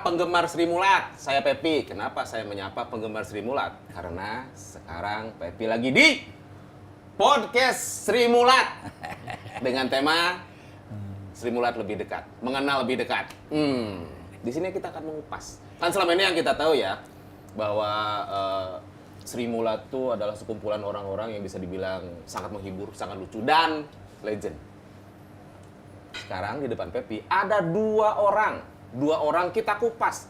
penggemar Sri Mulat, saya Pepi. Kenapa saya menyapa penggemar Sri Mulat? Karena sekarang Pepi lagi di podcast Sri Mulat dengan tema Sri Mulat lebih dekat, mengenal lebih dekat. Di sini kita akan mengupas. Kan selama ini yang kita tahu ya bahwa Sri Mulat itu adalah sekumpulan orang-orang yang bisa dibilang sangat menghibur, sangat lucu dan legend. Sekarang di depan Pepi ada dua orang kita kupas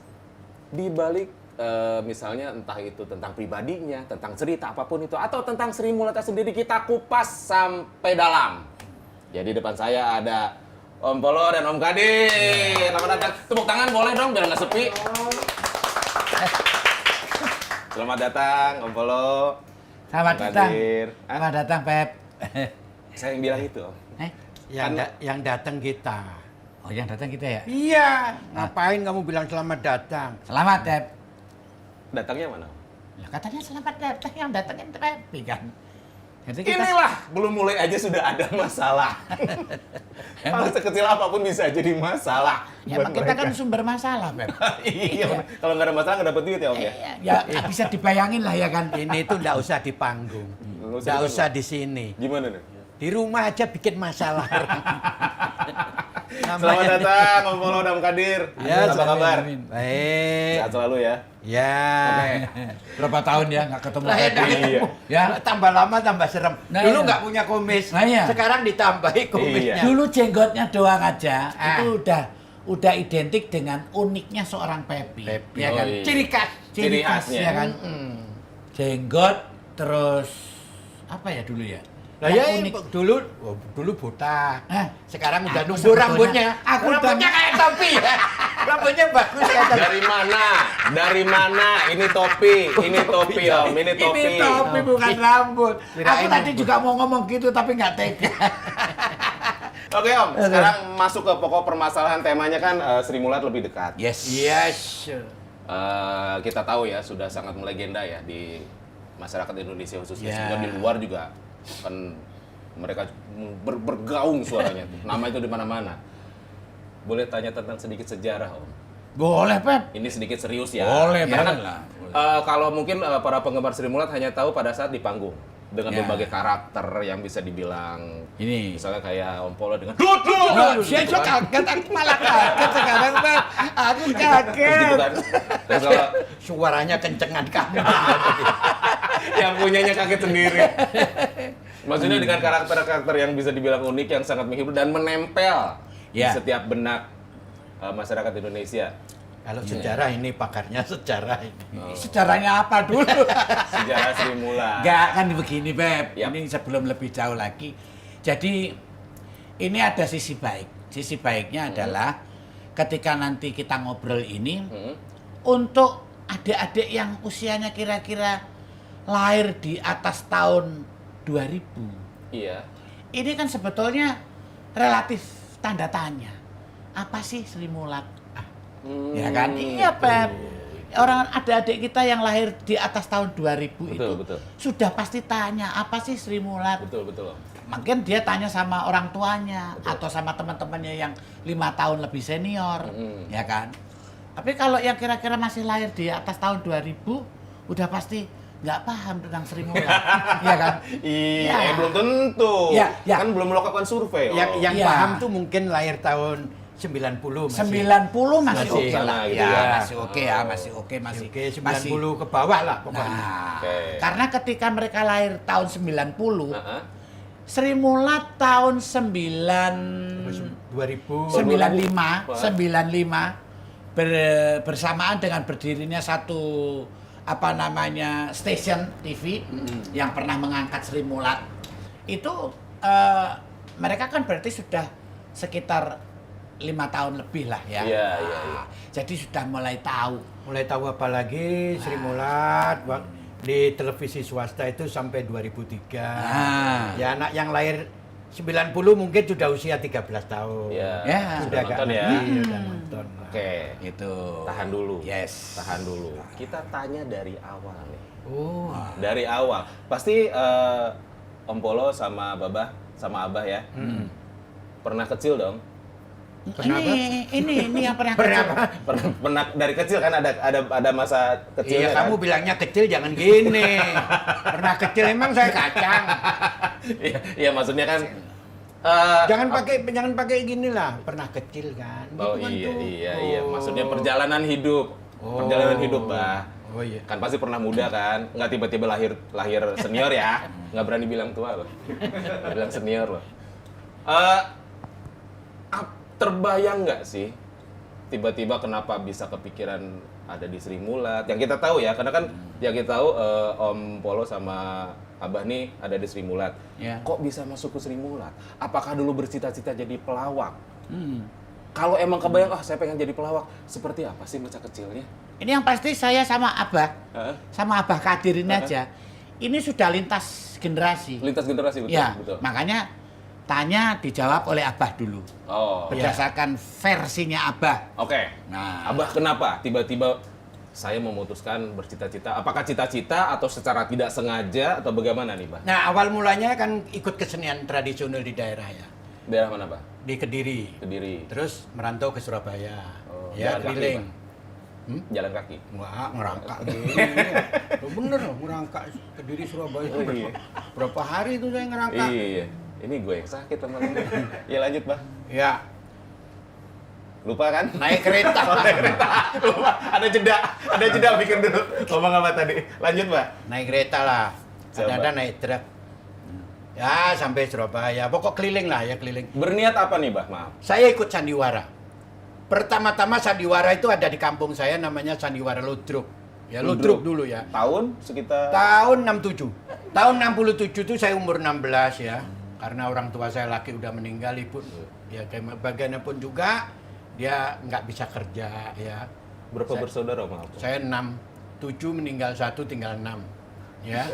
di balik misalnya entah itu tentang pribadinya, tentang cerita apapun itu, atau tentang Sri Mulatnya sendiri kita kupas sampai dalam. Jadi depan saya ada Om Polo dan Om Kadir. Selamat datang. Tepuk tangan boleh dong biar nggak sepi. Selamat datang Om Polo. Selamat datang. Kadir. Selamat datang, Pep. Saya yang bilang itu Om. Yang datang kita. Oh, yang datang kita ya? Iya, ngapain kamu bilang selamat datang? Selamat, Pep. Datangnya mana? Lah katanya selamat datang, yang datangin Pepi kan. Jadi kita Inilah belum mulai aja sudah ada masalah. Hal sekecil apapun bisa jadi masalah. ya buat emang kita kan mereka. sumber masalah, Pep. Iya, kalau nggak ada masalah nggak dapet duit ya Om ya. Ya bisa dibayangin lah ya kan. Ini tuh nggak usah di panggung, Nggak usah nggak di usah di sini. Gimana nih? Di rumah aja bikin masalah. Selamat datang Om Polo dan Om Kadir. Ya, apa kabar? amin. Baik. Sehat selalu ya. Ya. Berapa tahun ya nggak ketemu Lah, Pepi? Iya. Ya. Tambah lama tambah serem. Nah, Dulu iya. nggak punya kumis, Nah, iya. sekarang ditambahi kumisnya. Iya. Dulu jenggotnya doang aja, Ah. itu udah identik dengan uniknya seorang Pepi. Pepi. Ya kan? Oh, iya. Ciri khas. Ciri khasnya. ya kan. Jenggot terus apa ya dulu ya? Lah Yang ya unik. dulu botak. Sekarang udah Aku nunggu sebetulnya- rambutnya. aku Rambutnya kayak topi ya. Rambutnya bagus kayak topi. Dari mana? Dari mana? Ini topi. Ini topi Om. Ini topi. Ini topi bukan rambut. Kirain Aku tadi rambut. juga mau ngomong gitu tapi nggak tega. Oke Om, sekarang masuk ke pokok permasalahan. Temanya kan Sri Mulat lebih dekat. Yes. Yes. Kita tahu ya sudah sangat melegenda ya di masyarakat Indonesia khususnya. Ya. Juga di luar juga kan mereka bergaung suaranya. Nama itu di mana-mana. Boleh tanya tentang sedikit sejarah Om? Boleh, Pep. Ini sedikit serius ya. Boleh, Karena boleh lah. kalau mungkin para penggemar Sri Mulat hanya tahu pada saat di panggung dengan Ya. berbagai karakter yang bisa dibilang Ini. misalnya kayak Om Polo dengan Saya juga kaget, aku malah kaget sekarang, Pep. Aku gitu kaget. kan. Terus kalau Suaranya kencengan kamu. yang punyanya kaget sendiri. Maksudnya dengan karakter-karakter yang bisa dibilang unik, yang sangat menghibur dan menempel di Ya. setiap benak masyarakat Indonesia. Kalau sejarah ini pakarnya sejarah ini. Sejarahnya apa dulu? Sejarah Sri Mulat. Enggak, kan begini, Beb. Yap. Ini sebelum lebih jauh lagi. Jadi, ini ada sisi baik. Sisi baiknya adalah ketika nanti kita ngobrol ini, untuk adik-adik yang usianya kira-kira lahir di atas tahun 2000. Iya. Ini kan sebetulnya relatif tanda tanya. Apa sih Sri Mulat? Ya kan? Iya, Pep. Orang adik-adik kita yang lahir di atas tahun 2000 Betul, itu betul. sudah pasti tanya, apa sih Sri Mulat? Betul, betul. Mungkin dia tanya sama orang tuanya atau sama teman-temannya yang 5 tahun lebih senior, ya kan? Tapi kalau yang kira-kira masih lahir di atas tahun 2000, udah pasti nggak paham tentang Sri Mulat, ya kan? Iya, Ya. belum tentu. Ya, ya. Kan belum melakukan survei. Yang Om. yang Iya. paham tuh mungkin lahir tahun 90 masih. 90 masih Masih oke lah, gitu ya, ya. masih oke ya, masih oke, masih Oke, 90 ke bawah lah pokoknya. Nah, Oke. karena ketika mereka lahir tahun 90, Heeh. Sri Mulat tahun 2000. 95 bersamaan dengan berdirinya satu apa namanya stasiun TV yang pernah mengangkat Sri Mulat itu mereka kan berarti sudah sekitar 5 tahun lebih lah ya. Iya, iya, iya. Jadi sudah mulai tahu. Mulai tahu apa lagi Sri Mulat di televisi swasta itu sampai 2003. Nah. Ya anak yang lahir 90 mungkin sudah usia 13 tahun. Iya. Ya. Sudah nonton ya. Sudah nonton. Oke. Itu. Tahan dulu. Yes. Tahan dulu. Kita tanya dari awal nih. Oh. Dari awal. Pasti Om Polo sama Babah sama Abah ya. Pernah kecil dong. Kenapa? Ini yang pernah Kenapa? Pernah dari kecil kan ada masa kecilnya Iya, kan? kamu bilangnya kecil jangan gini. Pernah kecil emang saya kacang. Iya, iya, maksudnya kan Jangan pakai gini lah. Pernah kecil kan. oh Gitu kan iya tuh. iya, maksudnya perjalanan hidup. Oh. Perjalanan hidup, Bah. Oh iya. Kan pasti pernah muda kan, nggak tiba-tiba lahir senior ya, nggak berani bilang tua loh, bilang senior loh. Terbayang nggak sih tiba-tiba kenapa bisa kepikiran ada di Sri Mulat? Yang kita tahu ya, karena kan yang kita tahu Om Polo sama Abah nih ada di Sri Mulat. Ya. Kok bisa masuk ke Sri Mulat? Apakah dulu bercita-cita jadi pelawak? Hmm. Kalau emang kebayang, saya pengen jadi pelawak, seperti apa sih masa kecilnya? Ini yang pasti saya sama Abah, Heeh. sama Abah Kadir ini aja. Ini sudah lintas generasi. Lintas generasi, betul? Ya, Betul. makanya tanya dijawab oleh Abah dulu. Oh, Berdasarkan versinya Abah. oke. Nah, Abah kenapa tiba-tiba saya memutuskan bercita-cita? Apakah cita-cita atau secara tidak sengaja atau bagaimana nih, Bah? Nah, awal mulanya kan ikut kesenian tradisional di daerah ya. Daerah mana, Bah? Di Kediri. Kediri. Terus merantau ke Surabaya. Oh, Ya, jalan kaki, keliling. Jalan kaki. Wah, ngerangkak gini. Loh, bener loh, ngerangkak Kediri Surabaya. Oh, iya. Berapa hari itu saya ngerangkak? Iya. Ini gue yang sakit sama lu. Ya lanjut, Bah. Ya, Lupa kan? naik kereta. Lupa. Ada jeda bikin dulu. Ngomong apa tadi? Lanjut, Bah. Naik kereta lah. Siapa? Ada naik truk. Ya, sampai Surabaya. Pokok keliling lah ya, keliling. Berniat apa nih, Bah? Maaf. Saya ikut sandiwara. Pertama-tama sandiwara itu ada di kampung saya namanya Sandiwara Ludruk. Ya, Ludruk dulu ya. Tahun sekitar Tahun 67. Tahun 67 itu saya umur 16 ya. Karena orang tua saya laki udah meninggal, ibu ya kayak bagaimanapun juga dia nggak bisa kerja ya. berapa bersaudara, maaf? Saya 6, 7 meninggal 1, tinggal 6. Ya.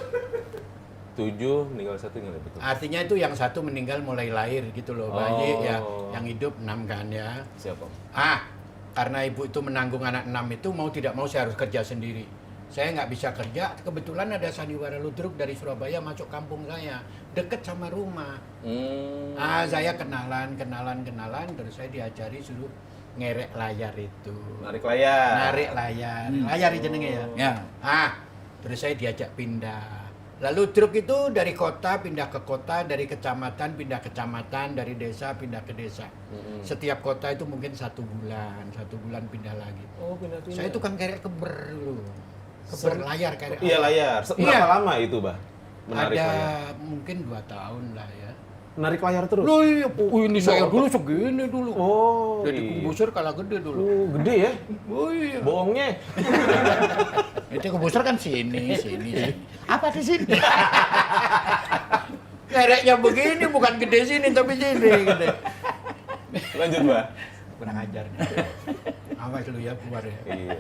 7 meninggal 1 nggak betul. Artinya itu yang satu meninggal mulai lahir gitu loh, bayi ya. Oh. Yang hidup 6 kan ya. Siapa? Karena ibu itu menanggung anak 6 itu mau tidak mau saya harus kerja sendiri. Saya nggak bisa kerja, kebetulan ada sandiwara ludruk dari Surabaya masuk kampung saya, deket sama rumah. Saya kenalan, terus saya diajari suruh ngerek layar itu. Narik layar. Narik layar, layar itu jenenge ya. ya. Terus saya diajak pindah. Lalu truk itu dari kota pindah ke kota, dari kecamatan pindah ke kecamatan, dari desa pindah ke desa. Setiap kota itu mungkin 1 bulan pindah lagi. Oh, pindah-pindah. Saya tukang kerek keber dulu. Keber layar kerek. Iya, layar. Berapa lama itu, Bah? Menarik Ada layar. mungkin 2 tahun lah ya. Narik layar terus? Loh iya, ini saya dulu segini dulu. Oh, Jadi iya. kumbusur kalah gede dulu. Oh, gede ya? Oh iya. Bohongnya. Itu kebusur kan sini. Apa di sini? Kereknya begini bukan gede sini tapi sini gede. Lanjut, Bah. Kurang ajar. Awas lu ya keluar ya. Iya.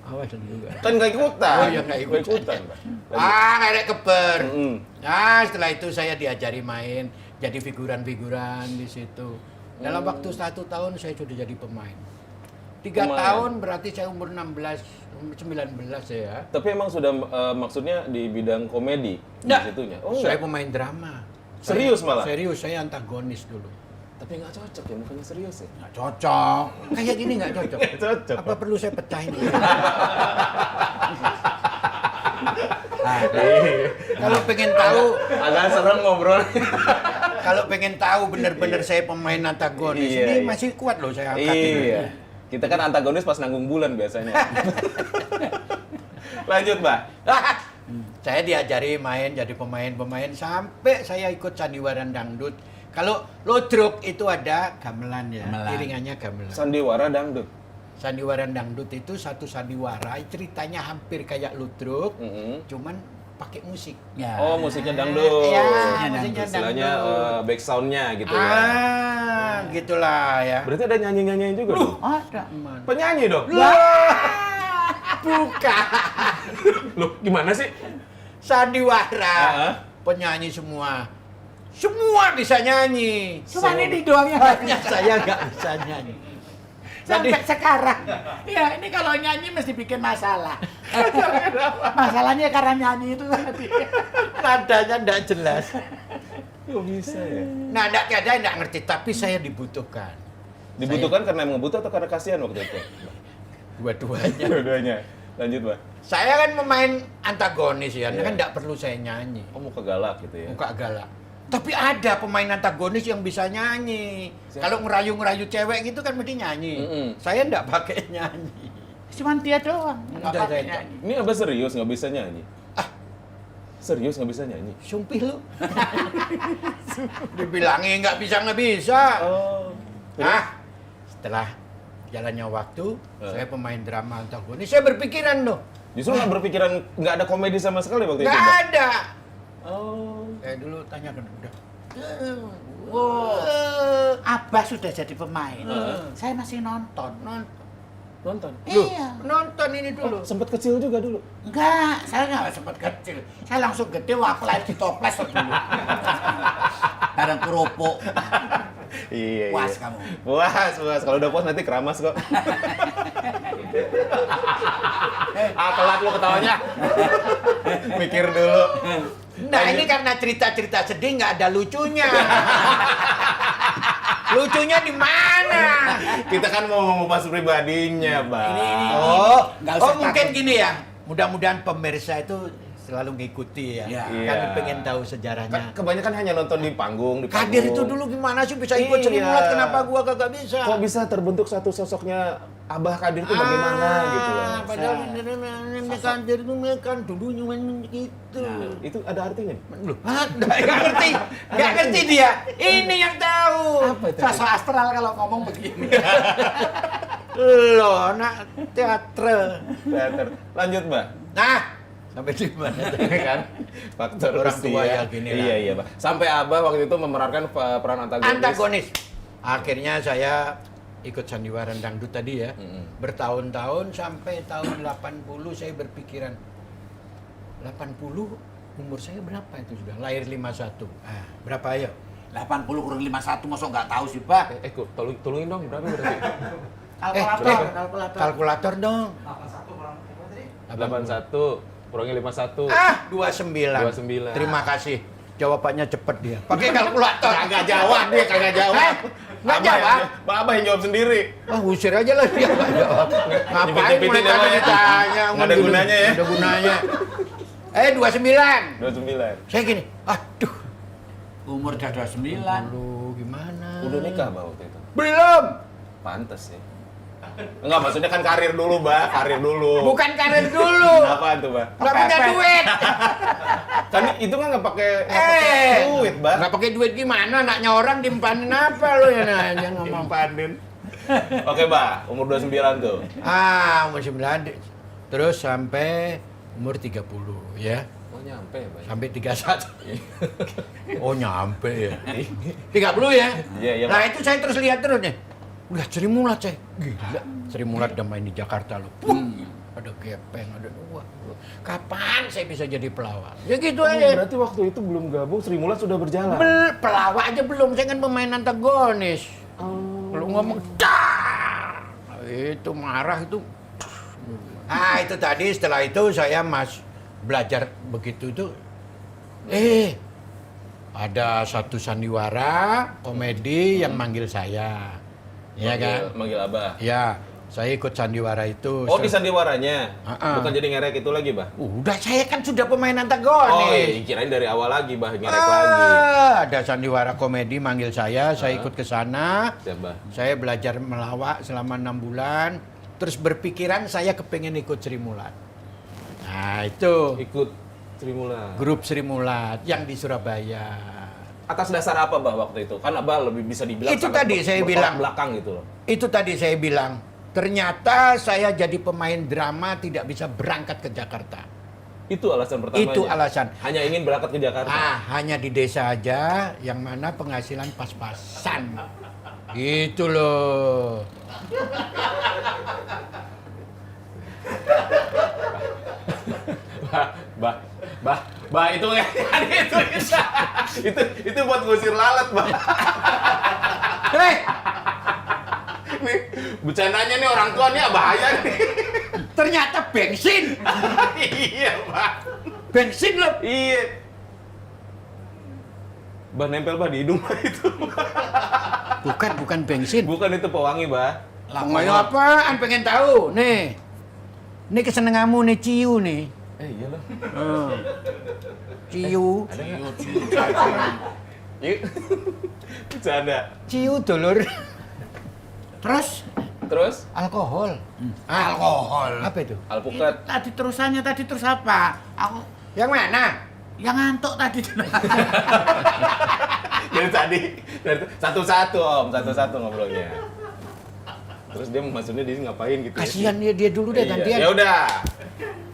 Awas lu juga. Kan nggak ikutan. Oh, iya, nggak ikutan. Bah. Lanjut. Kerek keber. Mm-mm. Nah, setelah itu saya diajari main, jadi figuran-figuran di situ. Dalam waktu 1 tahun saya sudah jadi pemain. 3 Pemain. tahun berarti saya umur 19 ya. Tapi emang sudah maksudnya di bidang komedi di Nggak. situnya. Oh, Saya enggak. pemain drama. Serius malah? Serius, saya antagonis dulu. Tapi nggak cocok ya, mukanya serius ya. Nggak cocok. Kayak gini nggak cocok. Nggak cocok. Apa perlu saya pecahin? Kalau pengen tahu, Agak serem ngobrol. kalau pengen tahu benar-benar saya pemain antagonis, Iya, ini iya. masih kuat loh saya angkat ini. Iya. Kita kan antagonis pas nanggung bulan biasanya. Lanjut, Mbak. Saya diajari main jadi pemain sampai saya ikut sandiwara dangdut. Kalau ludruk itu ada gamelan ya, Gamelan. iringannya gamelan. Sandiwara dangdut. Sandiwara dangdut itu satu sandiwara, ceritanya hampir kayak ludruk, Mm-mm. cuman pakai musik. Ya. Oh, musiknya dangdut. Ya, Musiknya musiknya Istilahnya dangdut. back sound-nya gitu ya. Gitulah ya. Berarti ada nyanyi-nyanyian juga dong? Ada. Penyanyi dong? Bukan. Loh, gimana sih? Sandiwara. Penyanyi semua. Semua bisa nyanyi. Cuma ini doang yang Hanya saya nggak bisa nyanyi. sampai sekarang. Ya, ini kalau nyanyi mesti bikin masalah. Masalahnya karena nyanyi itu tadi. Nadanya nggak jelas. Kok bisa ya? Nah, nggak ngerti, tapi saya dibutuhkan. Dibutuhkan karena emang butuh atau karena kasihan waktu itu? Dua-duanya. Dua-duanya. Lanjut, Bah. Saya kan pemain antagonis ya, kan nggak perlu saya nyanyi. Oh, muka galak gitu ya? Muka galak. Tapi ada pemain antagonis yang bisa nyanyi. Kalau ngerayu-ngerayu cewek gitu kan mesti nyanyi. Saya nggak pakai nyanyi. Cuman dia doang. Udah, Nggak pakai saya- nyanyi. Ini Abah serius nggak bisa nyanyi? Serius nggak bisa nyanyi? Sumpih lu. Dibilangin nggak bisa. Oh. Setelah jalannya waktu, saya pemain drama antagonis. Saya berpikiran loh, Justru nggak berpikiran nggak ada komedi sama sekali waktu itu, nggak Bah? ada. Oh. Saya dulu tanyakan udah. Abah sudah jadi pemain. Saya masih nonton. Nonton? Iya. Nonton ini dulu. Sempet kecil juga dulu? Enggak, saya nggak sempat kecil. Saya langsung gede waktu lahir di toples dulu. Bareng kerupuk. Iya, Puas kamu. Puas. Kalau udah puas nanti keramas kok. Telat lu ketawanya. Mikir dulu. Nah ini karena cerita-cerita sedih nggak ada lucunya. Lucunya di mana? Kita kan mau mengupas pribadinya, Bang. Nggak usah Mungkin takut. gini ya. Mudah-mudahan pemirsa itu selalu ngikuti ya. Iya. Kan Iya. pengen tahu Kan sejarahnya. kebanyakan hanya nonton di panggung, Kadir itu dulu gimana sih bisa ikut Iya. Sri Mulat? Kenapa gua kagak bisa? Kok bisa terbentuk satu sosoknya Abah Kadir itu bagaimana gitu loh. Padahal ini Kadir itu kan dulunya gitu. Itu ada artinya? Loh, nggak ngerti, nggak ngerti dia. Ini yang tahu. Apa itu? Sosok astral kalau ngomong begini. Loh, anak teater. Teater. Lanjut, Mbak. Nah, sampai di mana? Kan faktor Orang tua usia. ya gini lah. Iya, Mbak. Sampai Abah waktu itu memerankan peran antagonis. Antagonis. Akhirnya saya ikut sandiwara dangdut tadi ya. Bertahun-tahun sampai tahun 80 saya berpikiran 80 umur saya berapa itu sudah? Lahir 51. Berapa ayo? 80 kurang 51 masuk nggak tahu sih, Pak. Kok tolongin dong berapa berarti? Kalkulator. Kalkulator dong. 81 kurangi 51. 29. 29. Terima kasih. Jawabannya cepet dia. Pakai kalkulator. Kagak jawab dia, kagak jawab. Nggak Abah jawab? Bang Abah yang jawab sendiri. Usir aja lah dia nggak jawab. Ngapain Nyepit-nyepitin mulai ya, tadi Pak, ya? ditanya? Nggak ada gunanya ya? Nggak ada gunanya. 29. 29. Saya gini, aduh. Umur udah 29. Lu gimana? Udah nikah Bang waktu itu? Belum. Pantes ya. Enggak, maksudnya kan karir dulu, Bah. Karir dulu. Bukan karir dulu. Apaan tuh, Bah? Nggak punya Kepepet. duit. Kan itu kan nggak pakai duit, Bah. Nggak pakai duit gimana? Anaknya orang dimpanin apa lo ya nanya ngomong. Dimpanin. Oke, Bah. Umur 29 tuh. Umur 9. Terus sampai umur 30 ya. Oh, nyampe, Bah. Sampai 31. Oh, nyampe ya. 30 ya? Iya, iya, Nah, Pak. itu saya terus lihat terus nih. Udah Sri Mulat saya. Gila. Sri Mulat udah main di Jakarta loh. Ada gepeng, ada dua. Kapan saya bisa jadi pelawak? Ya gitu aja. Berarti waktu itu belum gabung, Sri Mulat sudah berjalan. Pelawak aja belum, saya kan pemain antagonis. Kalau ngomong dah, itu marah itu. Itu tadi setelah itu saya belajar begitu itu. Ada satu sandiwara komedi yang manggil saya. Iya kan? Manggil Abah. Ya, saya ikut sandiwara itu. Oh, di sandiwaranya. Ah. Bukan jadi ngerek itu lagi, Bah. Udah, saya kan sudah pemain Oh, antagonis. kirain dari awal lagi, Bah, ngerek lagi. Ada sandiwara komedi manggil saya ikut ke sana. Siap, Bah. Saya belajar melawak selama 6 bulan. Terus berpikiran saya kepengen ikut Sri Mulat. Nah, itu Ikut Sri Mulat. grup Sri Mulat yang di Surabaya. Atas dasar apa, Bah, waktu itu? Kan Abah lebih bisa dibilang Itu sangat tadi saya bertolak bilang. belakang gitu loh. Itu tadi saya bilang, ternyata saya jadi pemain drama tidak bisa berangkat ke Jakarta. Itu alasan pertamanya. Itu alasan. Hanya ingin berangkat ke Jakarta. Hanya di desa aja, yang mana penghasilan pas-pasan. Gitu loh. Bah, itu itu buat ngusir lalat, Bah. Hei, Nih, bercandanya nih orang tua nih bahaya nih. ternyata bensin. Iya, Bah. Bensin loh. Iya. Bah, nempel, Bah, di hidung, Bah, itu. Bukan bensin. Bukan itu pewangi, Bah. Ngoyo apaan pengen tahu? Nih. Ini kesenenganmu nih ciu nih. Iya loh. Ciu. Ada nggak? Yuk. Bercanda. Ciu dulur. Terus Alkohol. Alkohol. Apa itu? alpukat. Tadi terusannya terus apa? Aku Yang mana? yang ngantuk tadi. Dari tadi satu-satu Om, satu-satu ngobrolnya. Terus dia maksudnya dia ngapain gitu? Kasihan dia dulu deh gantian. Ya udah.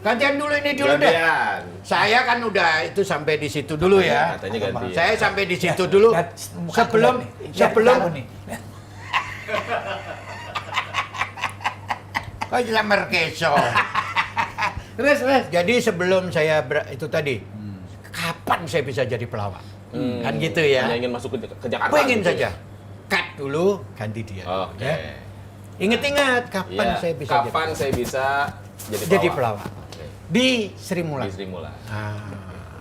Gantian dulu ini dulu deh. Gantian. Saya kan udah itu sampai di situ dulu ya. Katanya gantian. Saya sampai di situ dulu. Sebelum kok jelas merkeso. Terus. Jadi sebelum saya itu tadi, kapan saya bisa jadi pelawak? Kan gitu ya. Hanya ingin masuk ke Jakarta. Pengen gitu saja. ya? Cut dulu, ganti dia. Oke. Ya. Ingat-ingat kapan Iya, saya bisa kapan saya bisa jadi pelawak? Oke. Di Sri Mulat. Di Sri Mulat. Ah,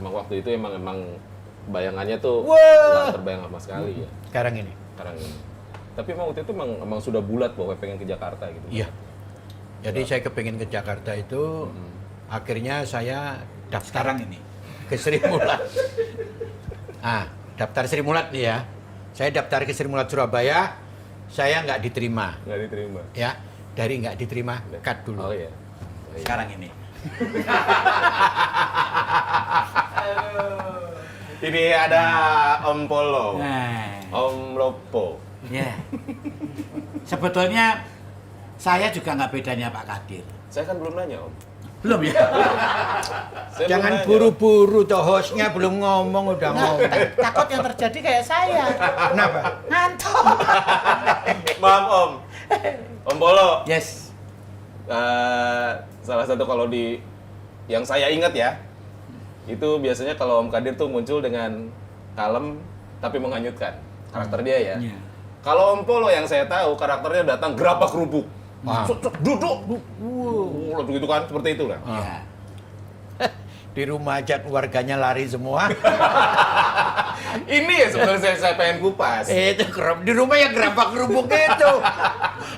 Emang waktu itu emang bayangannya tuh Wah. nggak terbayang sama sekali ya. sekarang ini. Sekarang ini. Tapi emang waktu itu emang sudah bulat bahwa pengen ke Jakarta gitu. Iya. Jadi saya kepingin ke Jakarta itu, akhirnya saya daftar Sekarang ini. ke Sri Mulat. Daftar Sri Mulat nih ya. Saya daftar ke Sri Mulat Surabaya, saya nggak diterima. Nggak diterima. Ya, dari nggak diterima, cut dulu. Oh iya. Sekarang ini. Ini ada Om Polo, Nah, Om Lopo. ya. Sebetulnya saya juga nggak bedanya Pak Kadir. Saya kan belum nanya Om. Belum ya? Saya Jangan belum nanya, buru-buru, toh hostnya belum ngomong udah Nah, ngomong. takut yang terjadi kayak saya. Kenapa? Ngantuk. Om. Maaf Om. Om Polo. Yes. Salah satu kalau di yang saya ingat ya, itu biasanya kalau Om Kadir tuh muncul dengan kalem tapi menghanyutkan karakter dia ya. Iya. Kalau Om Polo yang saya tahu karakternya datang gerabak kerubuk. Wah. Duduk. Begitu kan, seperti itu kan. Iya. Di rumah aja keluarganya lari semua. Ini ya sebenarnya saya pengen kupas. Itu di rumah yang gerabak kerubuk itu.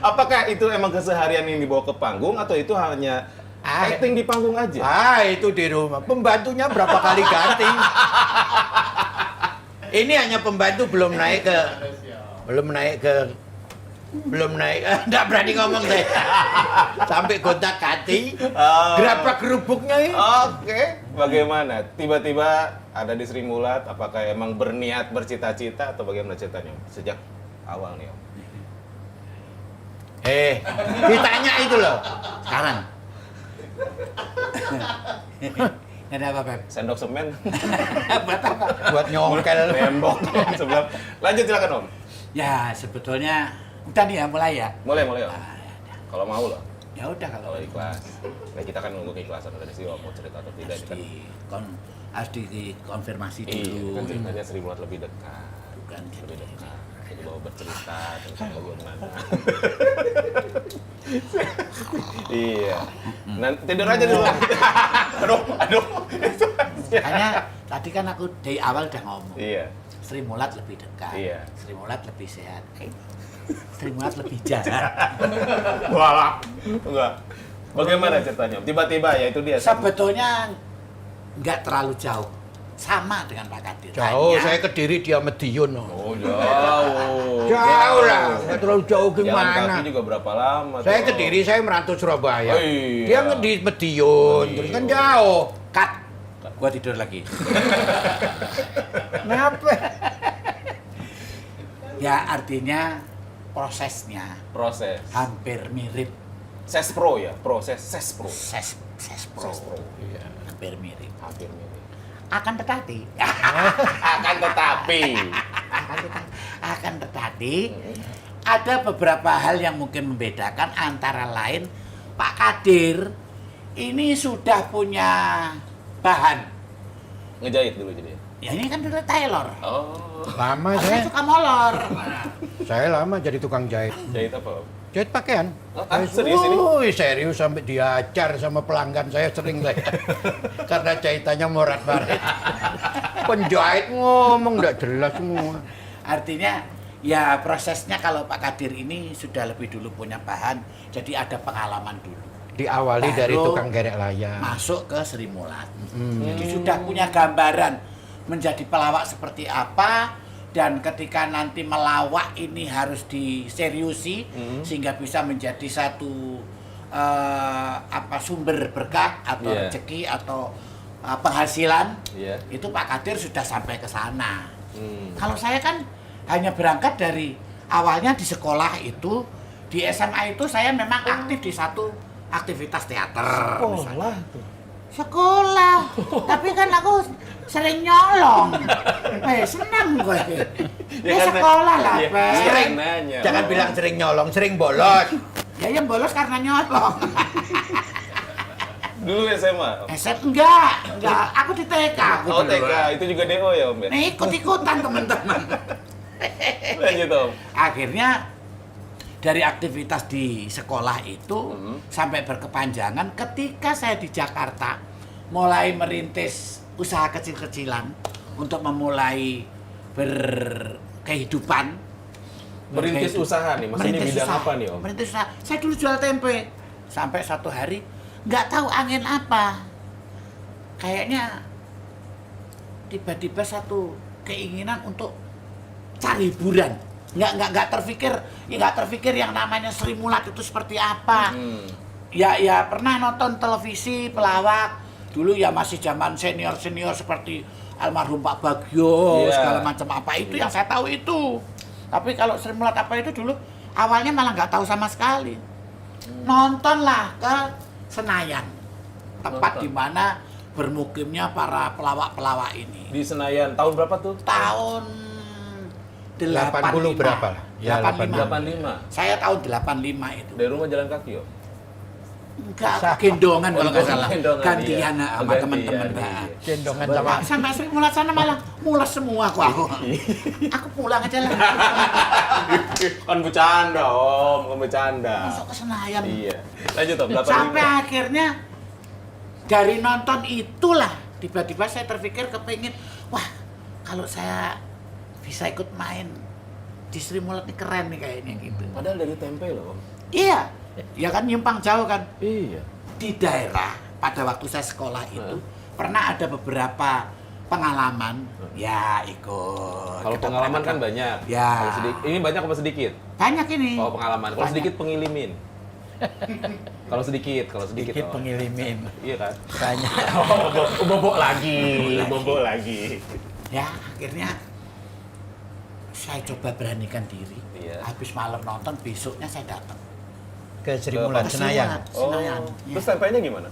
Apakah itu emang keseharian yang dibawa ke panggung atau itu hanya acting di panggung aja? Itu di rumah. Pembantunya berapa kali ganti? Ini hanya pembantu belum naik, enggak berani ngomong saya. Sampai gonta-ganti. Gerabak kerubuknya ini. Oke, bagaimana? Tiba-tiba ada di Sri Mulat, apakah emang berniat bercita-cita atau bagaimana ceritanya? Sejak awal nih Om. Ditanya itu loh. Sekarang. Nggak ada apa, Beb. Sendok semen, Buat apa? Buat nyongkel. nembok sebelah. Lanjut silakan Om. Ya, sebetulnya udah nih ya, mulai ya. Mulai Om. Kalau mau loh, Ya udah kalau kalau ikhlas. Nah, kita kan nunggu keikhlasan dari si Om mau cerita atau tidak. harus Ini kan, harus dikonfirmasi iya, dulu. kan ceritanya Sri Mulat lebih dekat. Bukan gitu. Lebih dekat. Jadi bawa bercerita tentang bagaimana. Iya. Nanti tidur aja dulu. Aduh. Makanya tadi kan aku dari awal udah ngomong. Iya. Sri Mulat lebih dekat. Iya. Sri Mulat lebih sehat. Sri Mulat lebih jahat. Wah, enggak. Bagaimana ceritanya? Tiba-tiba ya itu dia. Sebetulnya nggak terlalu jauh. Sama dengan Pak Kadir. Jauh, Hanya saya Kediri dia Medion. Oh, jauh. Jauh lah, nggak terlalu jauh Jalan gimana. kaki juga berapa lama? Saya tuh? Kediri, saya merantau Surabaya. Oh, iya. Dia di Medion, terus kan jauh. cut. Gua tidur lagi. Kenapa? Ya artinya prosesnya Proses. hampir mirip. Sespro ya, proses sespro. Sespro. Iya. Hampir mirip. Hampir mirip. Akan tetapi akan tetapi ada beberapa hal yang mungkin membedakan, antara lain Pak Kadir ini sudah punya bahan. Ngejahit dulu jadi. Ya ini kan dulu tailor. Oh, Lama Saya saya, suka molor. saya lama jadi tukang jahit. jahit apa? Om? Jahit pakaian. Serius ini? Serius sampai diajar sama pelanggan saya sering saya. Karena jahitannya morat-marit. Penjahit ngomong nggak jelas semua. Artinya Ya prosesnya kalau Pak Kadir ini sudah lebih dulu punya bahan, jadi ada pengalaman dulu. Diawali dari Baru tukang gerek layar. masuk ke Sri Mulat. Jadi sudah punya gambaran menjadi pelawak seperti apa, dan ketika nanti melawak ini harus diseriusi sehingga bisa menjadi satu sumber berkah atau Yeah. rezeki atau penghasilan. Iya. Itu Pak Kadir sudah sampai ke sana. Kalau saya kan hanya berangkat dari awalnya di sekolah itu, di SMA itu saya memang aktif di satu aktivitas teater. Sekolah tuh. Sekolah, tapi kan aku sering nyolong. Senang gue. Ya, kan, sekolah lah, iya, Pe. sering nanya. Jangan bilang sering nyolong, sering bolos. Ya yang bolos karena nyolong. Dulu SMA. Enggak. Aku di TK. Oh, TK, itu juga DO ya, Om ya? Nih ikut-ikutan teman-teman. Lanjut, Om. Akhirnya dari aktivitas di sekolah itu sampai berkepanjangan ketika saya di Jakarta mulai merintis usaha kecil-kecilan untuk memulai berkehidupan. Merintis usaha nih, maksudnya Merintis bidang usaha. apa nih, Om? Merintis usaha. Saya dulu jual tempe. Sampai satu hari nggak tahu angin apa. Kayaknya tiba-tiba satu keinginan untuk cari hiburan. Nggak terfikir yang namanya Sri Mulat itu seperti apa. Ya pernah nonton televisi pelawak. Dulu ya masih zaman senior seperti almarhum Pak Bagio, Iya. segala macam apa itu yang saya tahu itu. Tapi kalau Sri Mulat apa itu dulu awalnya malah nggak tahu sama sekali. Nontonlah ke Senayan, tempat Nonton. di mana bermukimnya para pelawak-pelawak ini. Di Senayan, tahun berapa tuh? Tahun 80 berapa lah? Ya, 85. 85. Saya tahun 85 itu. Dari rumah jalan kaki, Om? Enggak, gendongan kalau nggak salah. Gendongan, Gantian iya. sama Gantian, teman-teman. iya. Nah. Gendongan sama Sampai Sri Mulat sana malah mules semua aku. Aku pulang aja lah. Kan bercanda, Om, kan bercanda. Masuk ke Senayan. Iya. Lanjut, Om, 85. Sampai akhirnya dari nonton itulah tiba-tiba saya terpikir kepingin, wah kalau saya bisa ikut main di Sri Mulat ini keren nih kayaknya gitu. Padahal dari tempe loh, Om. Iya, ya kan nyimpang jauh kan. Iya. Di daerah pada waktu saya sekolah itu pernah ada beberapa pengalaman, ya ikut. Kalau Kita pengalaman kan pernah- banyak. Ya. Kalau ini banyak apa sedikit? Banyak ini. Oh, pengalaman. Kalau Banyak. sedikit pengilimin. kalau sedikit sedikit Om. pengilimin. Iya kan? Banyak. Bobok lagi. Ya akhirnya saya coba beranikan diri. Iya. Habis malam nonton besoknya saya datang. Ke Sri Mulat Ke Sri Senayan. Mulat, Senayan. Oh. Ya. Terus tempenya gimana?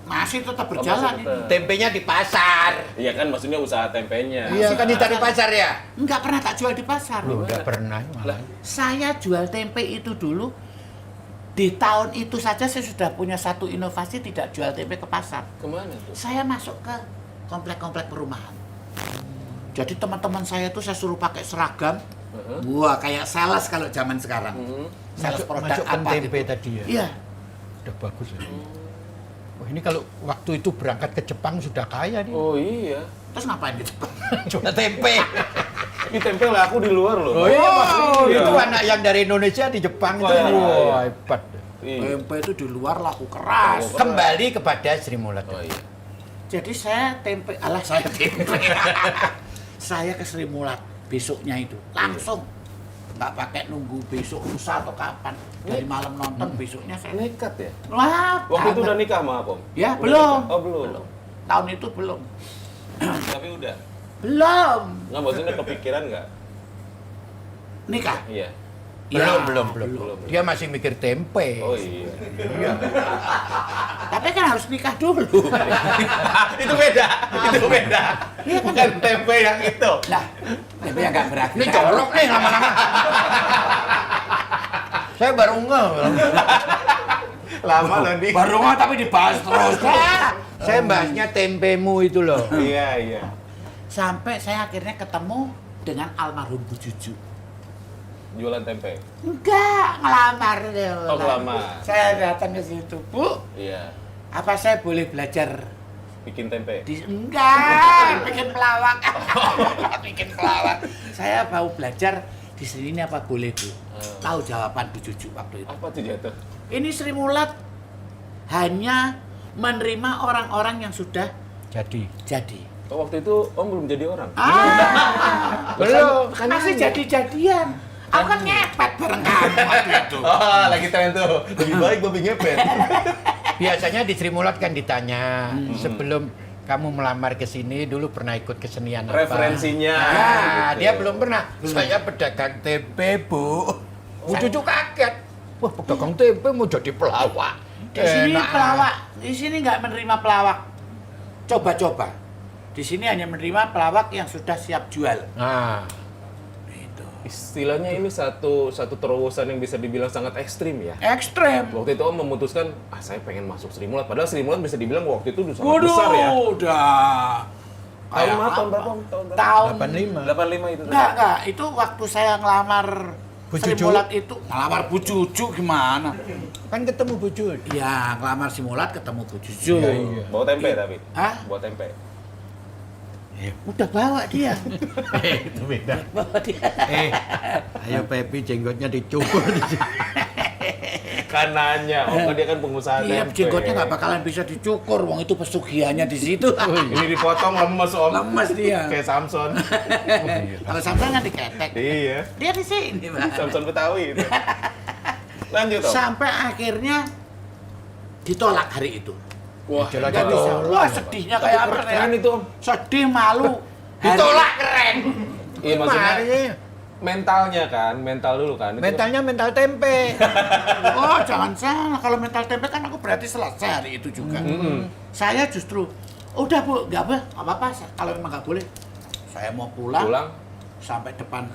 Masih tetap Oh, berjalan masih ini. tetap. Tempenya di pasar. Iya kan, maksudnya usaha tempenya. Iya kan ditarik pasar ya? Enggak pernah tak jual di pasar. Loh, udah pernah Lah, malah. Saya jual tempe itu dulu. Di tahun itu saja saya sudah punya satu inovasi tidak jual tempe ke pasar. kemana tuh? Saya masuk ke komplek-komplek perumahan. Jadi teman-teman saya tuh saya suruh pakai seragam. Wah, kayak sales kalau zaman sekarang. Sales produk Masukkan apa tempe gitu. tadi ya? Iya. Udah bagus ya. Wah, ini kalau waktu itu berangkat ke Jepang sudah kaya nih. Oh iya. Terus ngapain di Jepang? Jual tempe. Ini tempe laku di luar loh. Oh iya, Mas. itu anak yang dari Indonesia di Jepang itu. Wah, iya. Wah, hebat. Iya. Tempe itu di luar laku keras. Oh, Kembali kepada Sri Mulat. Oh iya. Jadi saya tempe, saya tempe. Saya ke Sri Mulat besoknya itu langsung. Nggak pakai nunggu besok lusa atau kapan. Dari malam nonton besoknya saya. Nekat ya? Wah, Waktu itu banget. udah nikah sama Om? Ya, Udah belum. nikah? Oh belum. Tahun itu belum. Tapi udah. Belum. Nggak, maksudnya kepikiran nggak? Nikah. Iya. Belum. Belum. Dia masih mikir tempe. Oh iya. Iya. Tapi kan harus nikah dulu. Itu beda. Bukan tempe yang itu. Nah, tempe yang nggak berarti. Ini colok nih lama-lama. Saya baru ngeh. Lama loh nih. Baru ngomong tapi dibahas terus. Saya bahasnya tempemu itu loh. Iya. Sampai saya akhirnya ketemu dengan almarhum Bu Juju. Jualan tempe. Enggak, ngelamar dia. Oh, ngelamar. Saya datang ke situ, Bu. Iya. Apa saya boleh belajar Bikin tempe. enggak, bikin pelawak. Bikin pelawak. Saya mau belajar di sini ini apa boleh Bu? Tahu jawaban Bu Juju waktu itu. Apa tuh dia tuh? Ini Sri Mulat hanya menerima orang-orang yang sudah jadi. Oh, waktu itu Om belum jadi orang. Belum, Masih jadi-jadian. Aku kan ngepet bareng kamu waktu itu. Oh, lagi tren tuh. Lebih baik babi ngepet. Biasanya di Sri Mulat kan ditanya sebelum kamu melamar ke sini dulu pernah ikut kesenian apa? Referensinya. Nah, Gitu. dia belum pernah. Saya pedagang tempe, Bu. Bu Cucu kaget. Wah, pedagang tempe mau jadi pelawak. Di sini Enak. pelawak, di sini nggak menerima pelawak. Coba-coba. Di sini hanya menerima pelawak yang sudah siap jual. Nah, Itu. Istilahnya ini satu terobosan yang bisa dibilang sangat ekstrim ya. Ekstrem. Waktu itu Om memutuskan, saya pengen masuk Sri Mulat. Padahal Sri Mulat bisa dibilang waktu itu udah sangat besar ya. Udah. Tahun Kayak berapa? Tahun berapa? Om? Tahun berapa? Tahun 85. 85 itu. Enggak. Itu waktu saya ngelamar Bu Sri Cucu? Mulat itu. Ngelamar Bu Cucu gimana? kan ketemu Bu Cucu. Ya, ngelamar Sri Mulat ketemu Bu Cucu. Iya. Bawa tempe tapi. Hah? Bawa tempe. Udah bawa dia. Itu beda. Bawa dia. Ayo Pepi jenggotnya dicukur. Kan nanya, Om kan dia kan pengusaha Iya, tempe. jenggotnya nggak bakalan bisa dicukur. Wong itu pesugihannya di situ. Ini dipotong lemes Om. Lemes dia. Kayak Samson. Kalau Samson kan diketek. Iya. Dia di sini, Pak. Samson Betawi itu. Lanjut Om. Sampai akhirnya ditolak hari itu. Wah, Jelas Nggak bisa. ditolak. Wah, sedihnya kayak apa ya? keren itu Om. Sedih, malu. Ditolak keren. Iya maksudnya Gimana? mentalnya kan, mental dulu kan. Itu Mentalnya mental tempe. Oh, jangan salah. Kalau mental tempe kan aku berarti selesai hari itu juga. Saya justru, udah Bu, nggak apa-apa. Kalau memang nggak boleh, saya mau pulang. Sampai depan,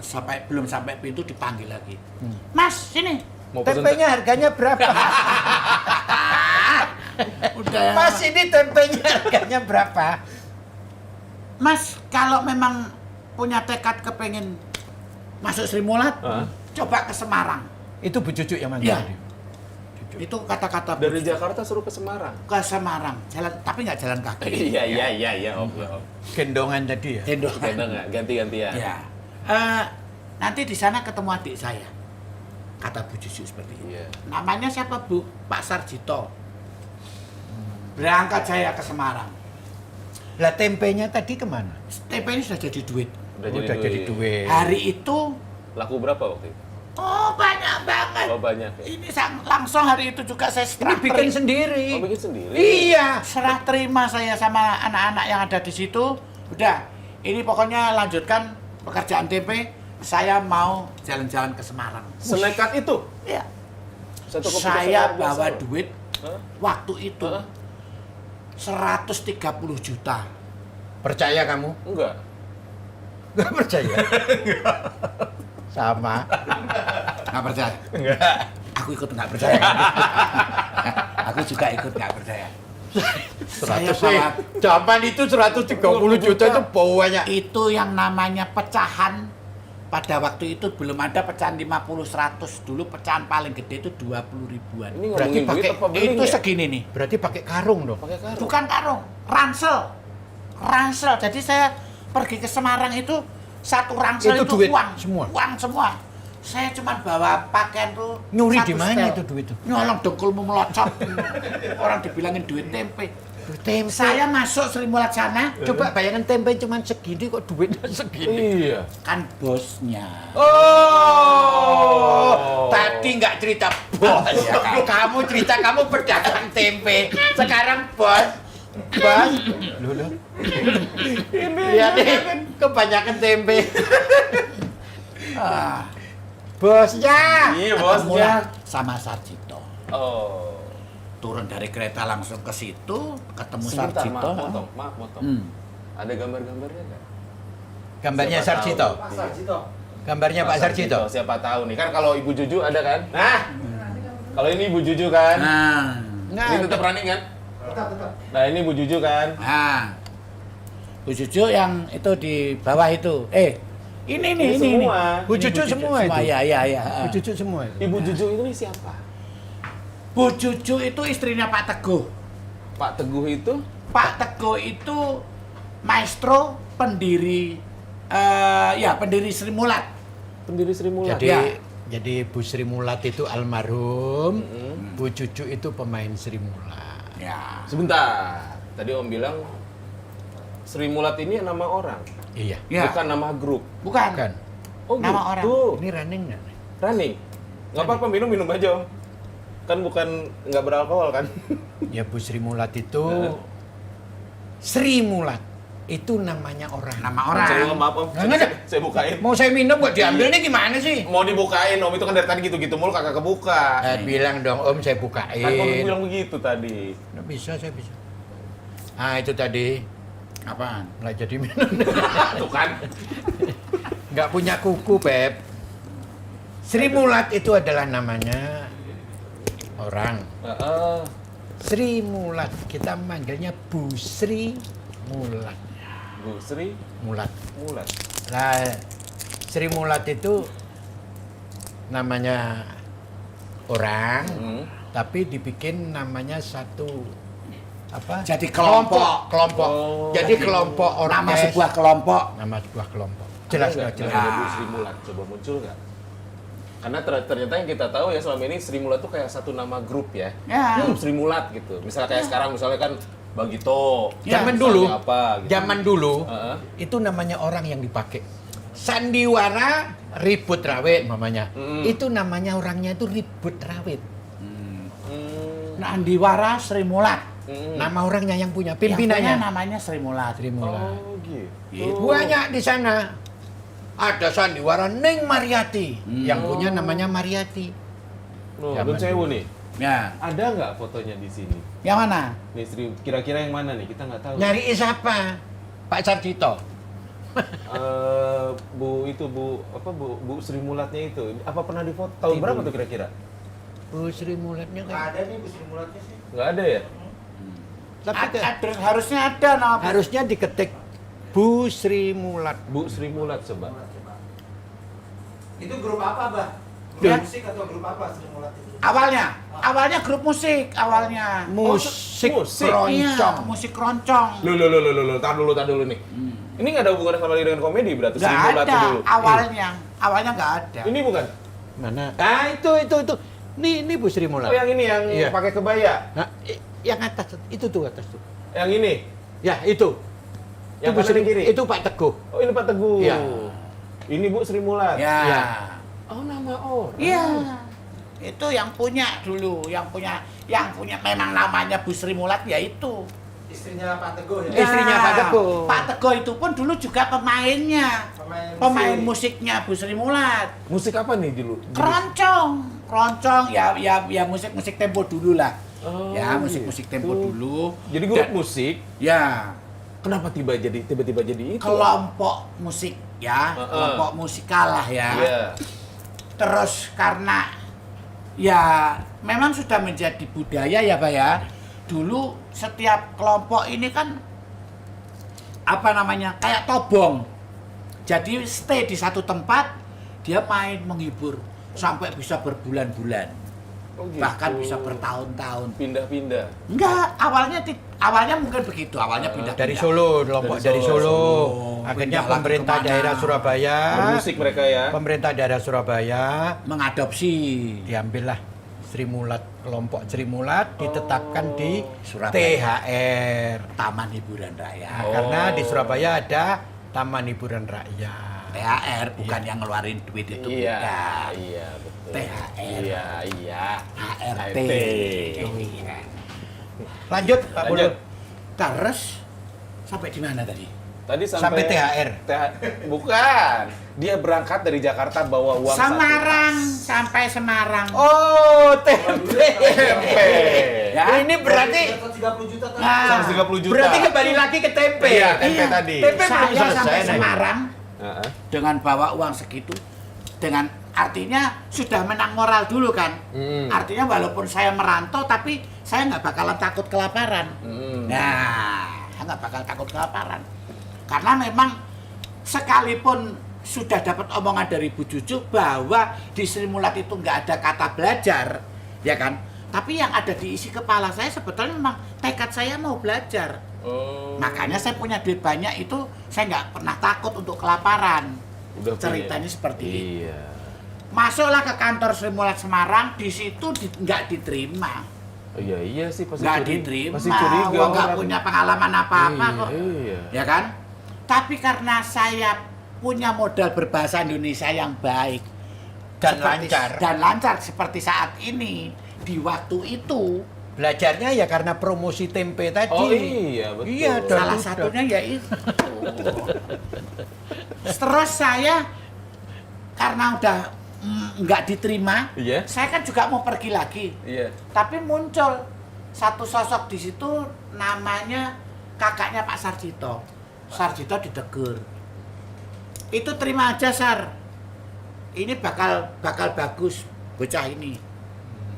belum sampai pintu dipanggil lagi. Mas, sini. Mau pesen Tempenya harganya berapa? Udah ya. Mas, ini tempenya harganya berapa? Mas, kalau memang punya tekad kepengen masuk Sri Mulat, coba ke Semarang. Itu Bu Cucu yang manggil. Iya. Itu kata-kata dari Jakarta suruh ke Semarang. ke Semarang, jalan tapi nggak jalan kaki. Iya Om. Gendongan tadi ya. Tendok. Gendong nggak? Ganti-gantian. Ya. Nanti di sana ketemu adik saya. Kata Bu Cucu seperti itu. Iya. Namanya siapa Bu? Pak Sarjito. Berangkat saya ke Semarang. Lah tempenya tadi kemana? TP ini sudah jadi duit. Udah jadi duit. Hari itu, Laku berapa waktu itu? oh banyak banget. Oh banyak ya? Ini langsung hari itu juga saya Ini serah bikin sendiri. Oh bikin sendiri? Iya. serah terima saya sama anak-anak yang ada di situ. Udah, ini pokoknya lanjutkan pekerjaan TP. Saya mau jalan-jalan ke Semarang. Senekat itu? Ya. Satu keputusan Saya luar biasa bawa loh. duit Hah? waktu itu Hah? 130 juta. Percaya kamu? Enggak. Enggak percaya. Sama. Nggak percaya? Enggak. Aku ikut nggak percaya. Aku juga ikut nggak percaya. Saya 100 bawa zaman itu 130 juta itu banyak. itu yang namanya pecahan. Pada waktu itu belum ada pecahan 50-100. Dulu pecahan paling gede itu 20 ribuan. Ini Berarti ngomongin duit pakai- apa beling Itu ya? segini nih. Berarti pakai karung dong. Pakai karung. Bukan karung, ransel. Ransel. Jadi saya pergi ke Semarang itu satu ransel Itu itu, duit uang semua? Uang semua. Saya cuma bawa pakaian tuh. Nyuri satu di mana setel. itu duit tuh? Nyolong dengkulmu melocot. Orang dibilangin duit tempe. Tempe. Saya masuk Sri Mulat sana, Coba bayangin tempe cuma segini kok duitnya segini. Iya. kan bosnya. Oh, tadi nggak cerita bos. Kamu cerita kamu pedagang tempe. Sekarang bos. Bos. Loh. Lihat nih, kebanyakan tempe. Ah, Bosnya. Iya ketemulah bosnya. sama Sarjito. Oh. Turun dari kereta langsung ke situ, ketemu Sebentar, Sarjito. maaf potong. Hmm. Ada gambar-gambarnya nggak? Gambarnya Siapa Sarjito. tahu. Gambarnya Pak Sarjito. Siapa tahu nih kan kalau Ibu Juju ada kan? Nah. Kalau ini Ibu Juju kan? Nah, Ini tetap running kan? Nah, ini Bu Juju kan? nah. Bu Juju yang itu di bawah itu. Ini Ini semua. Bu Cucu semua itu. Ya. Bu Cucu semua itu. Ibu Juju ini siapa? Bu Juju itu istrinya Pak Teguh. Pak Teguh itu? Pak Teguh itu maestro pendiri pendiri Sri Mulat. pendiri Sri Mulat. Jadi Ya. jadi Bu Sri Mulat itu almarhum, Bu Cucu itu pemain Sri Mulat. Ya. Sebentar. Tadi Om bilang Sri Mulat ini nama orang, Iya. Ya. bukan nama grup. Bukan. Kan. Oh, Nama gitu. Ini running nggak? Running. Nggak apa-apa, minum aja, Om. Kan bukan nggak beralkohol kan? Ya Bu Sri Mulat itu Sri Mulat itu namanya orang. Nama orang. Saya maaf, Om. Nggak ada. Saya bukain. Mau saya minum kok diambil nih gimana sih? Mau dibukain, Om. Itu kan dari tadi gitu-gitu mulu kagak kebuka. Bilang dong Om saya bukain. Kan Om bilang begitu tadi. Nggak bisa, saya bisa. Ah itu tadi Apaan? nggak jadi minum. Tuh kan. Nggak punya kuku, Beb. Sri Mulat itu adalah namanya orang. Sri Mulat, kita manggilnya Bu Sri Mulat. Bu Sri Mulat. Mulat. Nah, Sri Mulat itu namanya orang, tapi dibikin namanya satu apa? Jadi kelompok. Kelompok. Oh. Jadi kelompok orang. Nama sebuah kelompok. Nama sebuah kelompok. Jelas Ada nggak? nggak Jelas. namanya Bu Sri Mulat? Coba muncul nggak? Karena ternyata yang kita tahu ya selama ini Sri Mulat tuh kayak satu nama grup ya. Ya. Sri Mulat gitu. Misalnya kayak sekarang misalnya kan Bagito. Ya, Zaman misalnya dulu, apa gitu. zaman dulu Heeh. itu namanya orang yang dipakai. Sandiwara Ribut Rawit mamanya. Itu namanya orangnya itu Ribut Rawit. Nah, Andiwara Sri Mulat. Nama orangnya yang punya Yang punya pimpinannya. namanya Sri Mulat. Sri Mulat. Oh gitu. Gitu. Banyak di sana. Ada sandiwara Neng Mariati yang punya namanya Mariati. Loh, Zaman Nun Sewu nih. Ya. Ada nggak fotonya di sini? Yang mana? Nih Sri, kira-kira yang mana nih? Kita nggak tahu. Nyari siapa? Pak Sarjito. Bu Sri Mulatnya itu apa pernah difoto? Tahun berapa tuh kira-kira? Bu Sri Mulatnya kan. Ada nih Bu Sri Mulatnya sih. Nggak ada ya? Tapi Harusnya ada nama. harusnya diketik Bu Sri Mulat. Bu Sri Mulat coba. Itu grup apa, Bah? Ya. Grup musik atau grup apa Sri Mulat itu? Awalnya grup musik awalnya. Musik musik. Iya, keroncong. musik keroncong. Loh, tar dulu nih. Ini nggak ada hubungannya sama dengan komedi berarti Sri Nggak Mulat ada. itu dulu. Awalnya nggak ada. Ini bukan? Mana? Ah itu. Ini Bu Sri Mulat. Oh yang ini yang Iya. pakai kebaya. Nah, yang atas itu tuh atas tuh. Yang ini. Ya itu. Yang Bu kanan Sri yang kiri. Itu Pak Teguh. Oh ini Pak Teguh. Iya. Ini Bu Sri Mulat. Ya. Iya. Oh nama orang. Iya. Itu yang punya dulu, yang punya memang namanya Bu Sri Mulat ya itu. Istrinya Pak Teguh Ya. ya? Istrinya Pak Teguh. Pak Teguh itu pun dulu juga pemainnya. Pemain musiknya Bu Sri Mulat. Musik apa nih dulu? Keroncong ya musik tempo dulu lah. Oh, Ya musik tempo gitu. dulu. Jadi grup Dan- musik. Ya Kenapa tiba-tiba jadi itu? kelompok musik ya, kelompok musikal lah ya. Iya. Terus karena ya memang sudah menjadi budaya ya Pak ya. Dulu setiap kelompok ini kan apa namanya kayak tobong. Jadi stay di satu tempat, dia main menghibur sampai bisa berbulan-bulan. Oh, gitu. Bahkan bisa bertahun-tahun. Pindah-pindah. Enggak, awalnya mungkin begitu. Awalnya pindah Dari Solo, kelompok Dari dari Solo. Solo. Pindah Akhirnya lagi pemerintah kemana? daerah Surabaya, Bermusik mereka ya. pemerintah daerah Surabaya mengadopsi diambillah Sri Mulat, kelompok Sri Mulat ditetapkan di Surabaya. THR. Taman Hiburan Rakyat. Oh. Karena di Surabaya ada Taman Hiburan Rakyat. THR bukan yang ngeluarin duit itu Iya, bukan. iya betul. THR. Iya. HRT. Iya. Lanjut Pak Bulu. Lanjut. Terus sampai di mana tadi? Tadi Sampai THR. Bukan. Dia berangkat dari Jakarta bawa uang Semarang, sampai Semarang. Oh, tempe. Tempe. Ya. Ini berarti 130 juta tadi. Nah, 130 juta. berarti kembali lagi ke tempe. Iya, tempe iya. tadi. Tempe belum Saya selesai, sampai Nek. Semarang Heeh. dengan bawa uang segitu, dengan artinya sudah menang moral dulu kan. Artinya walaupun saya merantau, tapi saya nggak bakalan takut kelaparan. Nah, saya nggak bakal takut kelaparan. Karena memang sekalipun sudah dapat omongan dari Bu Cucu bahwa di Sri Mulat itu nggak ada kata belajar, ya kan? Tapi yang ada di isi kepala saya sebetulnya memang tekad saya mau belajar. Oh. Makanya saya punya duit banyak itu saya nggak pernah takut untuk kelaparan. Udah punya. Ceritanya seperti itu. Iya. Masuklah ke kantor Sri Mulat Semarang, di situ nggak diterima. Oh, iya sih pasti Nggak curiga. diterima, Pasti curiga. wah, nggak orang. punya pengalaman apa-apa kok. Iya. Ya kan? Tapi karena saya punya modal berbahasa Indonesia yang baik Dan lancar seperti saat ini, di waktu itu Belajarnya ya karena promosi tempe tadi. Oh iya, betul. Iya, salah satunya ya itu. Terus saya karena udah nggak diterima, Iya. saya kan juga mau pergi lagi. Iya. Tapi muncul satu sosok di situ namanya kakaknya Pak Sarjito. Sarjito ditegur. Itu terima aja, Sar. Ini bakal bagus bocah ini.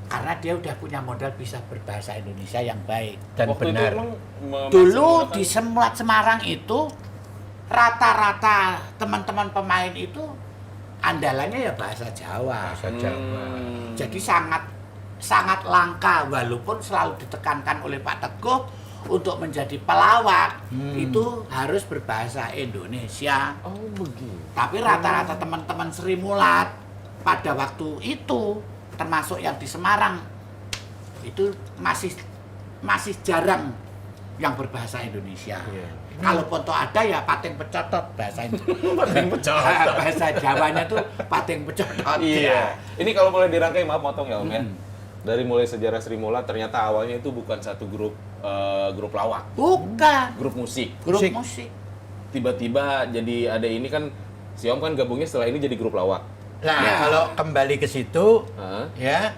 Karena dia udah punya modal bisa berbahasa Indonesia yang baik. Dan Waktu itu benar. emang Dulu masih di Semulat Semarang itu rata-rata teman-teman pemain itu andalannya ya bahasa Jawa. Bahasa Jawa. Jadi sangat langka walaupun selalu ditekankan oleh Pak Teguh untuk menjadi pelawak itu harus berbahasa Indonesia. Oh begitu. Tapi rata-rata teman-teman Sri Mulat pada waktu itu termasuk yang di Semarang itu masih jarang yang berbahasa Indonesia. Iya. Kalaupun toh ada ya pating pecotot bahasa Indonesia. Pating pecotot. Bahasa Jawanya tuh pating pecotot. Iya. Ini kalau boleh dirangkai, maaf potong ya Om ya. Dari mulai sejarah Sri Mulat ternyata awalnya itu bukan satu grup lawak, Bukan grup musik. grup Musik. musik. Tiba-tiba jadi ada ini kan si Om kan gabungnya setelah ini jadi grup lawak. Nah, Ya. kalau kembali ke situ, Heeh. ya,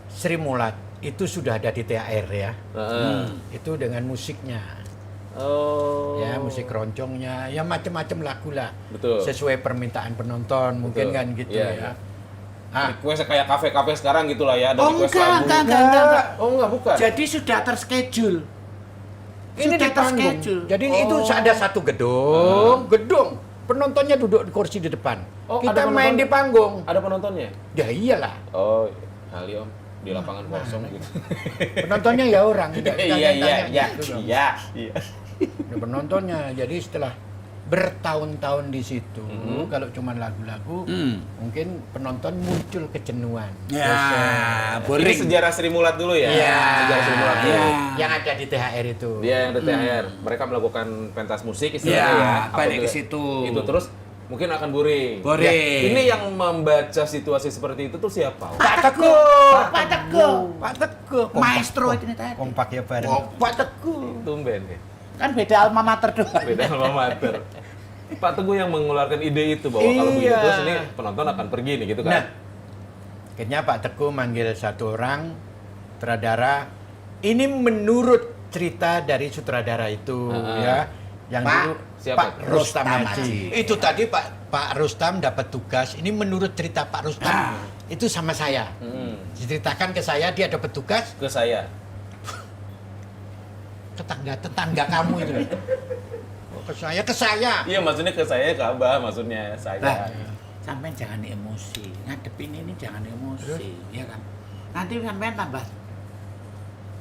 Sri Mulat itu sudah ada di THR ya. Heeh. Itu dengan musiknya, Oh. ya, musik keroncongnya, ya macam-macam lagu lah. Betul. Sesuai permintaan penonton, mungkin Betul. kan gitu Iya, ya. iya. Ah, Request kayak kafe-kafe sekarang gitulah ya, ada Oh request enggak, lagu. enggak. Oh enggak, bukan. Jadi sudah terschedule. ini Sudah di panggung. terschedule. Jadi Oh. itu ada satu gedung. Penontonnya duduk di kursi di depan. Oh, Kita ada main penonton. di panggung. Ada penontonnya? Ya iyalah. Oh, kali Om di lapangan kosong gitu. Penontonnya ya orang. Tidak Iya, ditanya-tanya gitu dong. iya. Ada penontonnya. Jadi setelah bertahun-tahun di situ, kalau cuma lagu-lagu, mungkin penonton muncul kejenuhan. Ya, Ini boring. sejarah Sri Mulat dulu ya. Iya. Sejarah Sri Mulat dulu. Iya. Yang ada di THR itu. Dia yang DTHR. Mereka melakukan pentas musik istilahnya Iya, ya. balik ke Apabila situ. Itu terus mungkin akan boring. Boring. Ya, ini yang membaca situasi seperti itu tuh siapa? Pak Teguh. Pak Teguh. Pak Teguh. Maestro itu tadi. Kompak ya bareng. Oh, Pak Teguh. Tumben ya. Kan beda alma mater doang. Beda alma mater. Pak Teguh yang mengeluarkan ide itu bahwa kalau begitu Iya. terus ini penonton akan pergi nih gitu Nah, kan. akhirnya Pak Teguh manggil satu orang sutradara. Ini menurut cerita dari sutradara itu ya. Yang Pak, dulu siapa Pak itu? Rustam Rustam Haji. Haji. Itu tadi Pak Rustam dapat tugas. Ini menurut cerita Pak Rustam. Itu sama saya. Diceritakan ke saya dia dapat tugas Ke saya. tetangga kamu itu. Oh, ke saya. Iya, maksudnya ke saya, ke Abah maksudnya saya. Nah, sampai jangan emosi. Ngadepin ini jangan emosi, ya kan? Nanti sampai tambah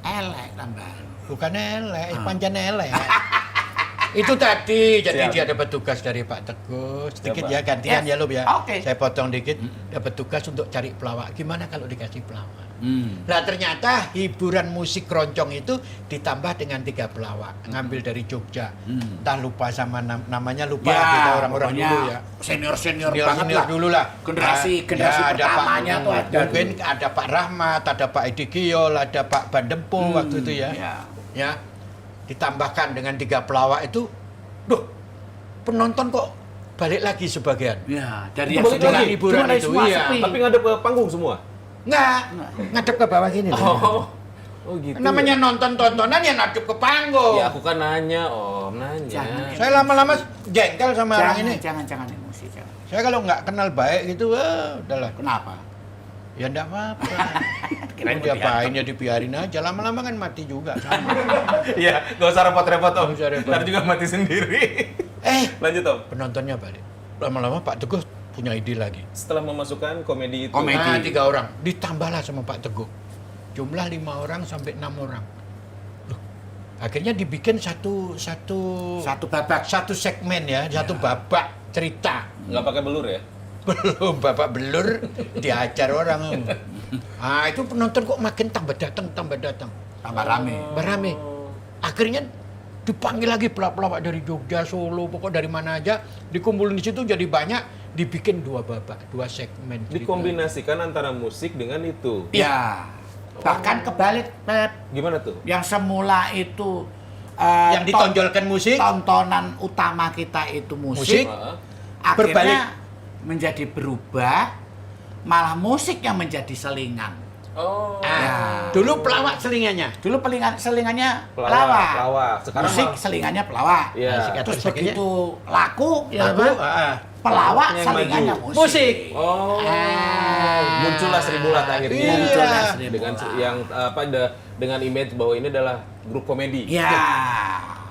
elek tambah. Bukan elek, pancen elek. Itu tadi, jadi Siap. dia dapat tugas dari Pak Teguh. Sedikit Siap, ya, Pak. gantian Yes. ya Lub ya. Oke. Saya potong dikit, dapat tugas untuk cari pelawak. Gimana kalau dikasih pelawak? Nah ternyata hiburan musik keroncong itu ditambah dengan 3 pelawak. Ngambil dari Jogja. Entah lupa sama namanya, lupa kita orang-orang pokoknya dulu ya. Senior Senior banget lah. dulu lah. Generasi ada pertamanya Pak, tuh ada. mungkin ada Pak Rahmat, ada Pak Edi Giol, ada Pak Bandempo waktu itu ya. Ya. Ya, ditambahkan dengan 3 pelawak itu, duh, penonton kok balik lagi sebagian. Ya, dari Itu balik sebelah lagi? hiburan Cuma itu semua iya. sepi. Tapi ngadep ke panggung semua. Nggak, ngadep ke bawah gini. loh. Oh gitu. Namanya nonton tontonan ya ngadep ke panggung. Ya aku kan nanya, Om, nanya. Jangan. Saya lama-lama jengkel sama orang ini. Jangan emosi, jangan. Saya kalau nggak kenal baik gitu, udahlah. Kenapa? Ya enggak apa-apa. Kirain Dia mau diapain ya dibiarin aja. Lama-lama kan mati juga sama. Iya, nggak usah repot-repot Om. Nggak usah repot. Ntar juga mati sendiri. Lanjut Om. Penontonnya balik. Lama-lama Pak Teguh punya ide lagi. Setelah memasukkan komedi itu. Komedi. Nah, 3 orang. Ditambahlah sama Pak Teguh. Jumlah 5 orang sampai 6 orang. Loh, akhirnya dibikin satu Satu babak. satu segmen ya, satu babak. cerita. Nggak pakai belur ya? Belum, Bapak belur diajar orang. Ah, itu penonton kok makin tambah datang. Tambah rame. Berame. Akhirnya dipanggil lagi pelawak-pelawak dari Jogja, Solo, pokok dari mana aja, dikumpulin di situ jadi banyak, dibikin 2 babak, 2 segmen. cerita. Dikombinasikan antara musik dengan itu. Ya. Bahkan kebalik, Pep. Gimana tuh? Yang semula itu Yang ditonjolkan musik, tontonan utama kita itu Musik. musik. Heeh. Akhirnya Berbalik. menjadi berubah, malah musik yang menjadi selingan. Oh. Ya. dulu pelawak selingannya. Dulu selingannya pelawak. Pelawak. Sekarang Musik mah- selingannya pelawak. Iya. Terus begitu laku, ya Laku, apa? Pelawak Yang selingannya maju. Musik. Oh. Ah. Muncullah Seribu Lat akhirnya. Iya. Muncullah Seribu Dengan Lat. yang dengan image bahwa ini adalah grup komedi. Ya,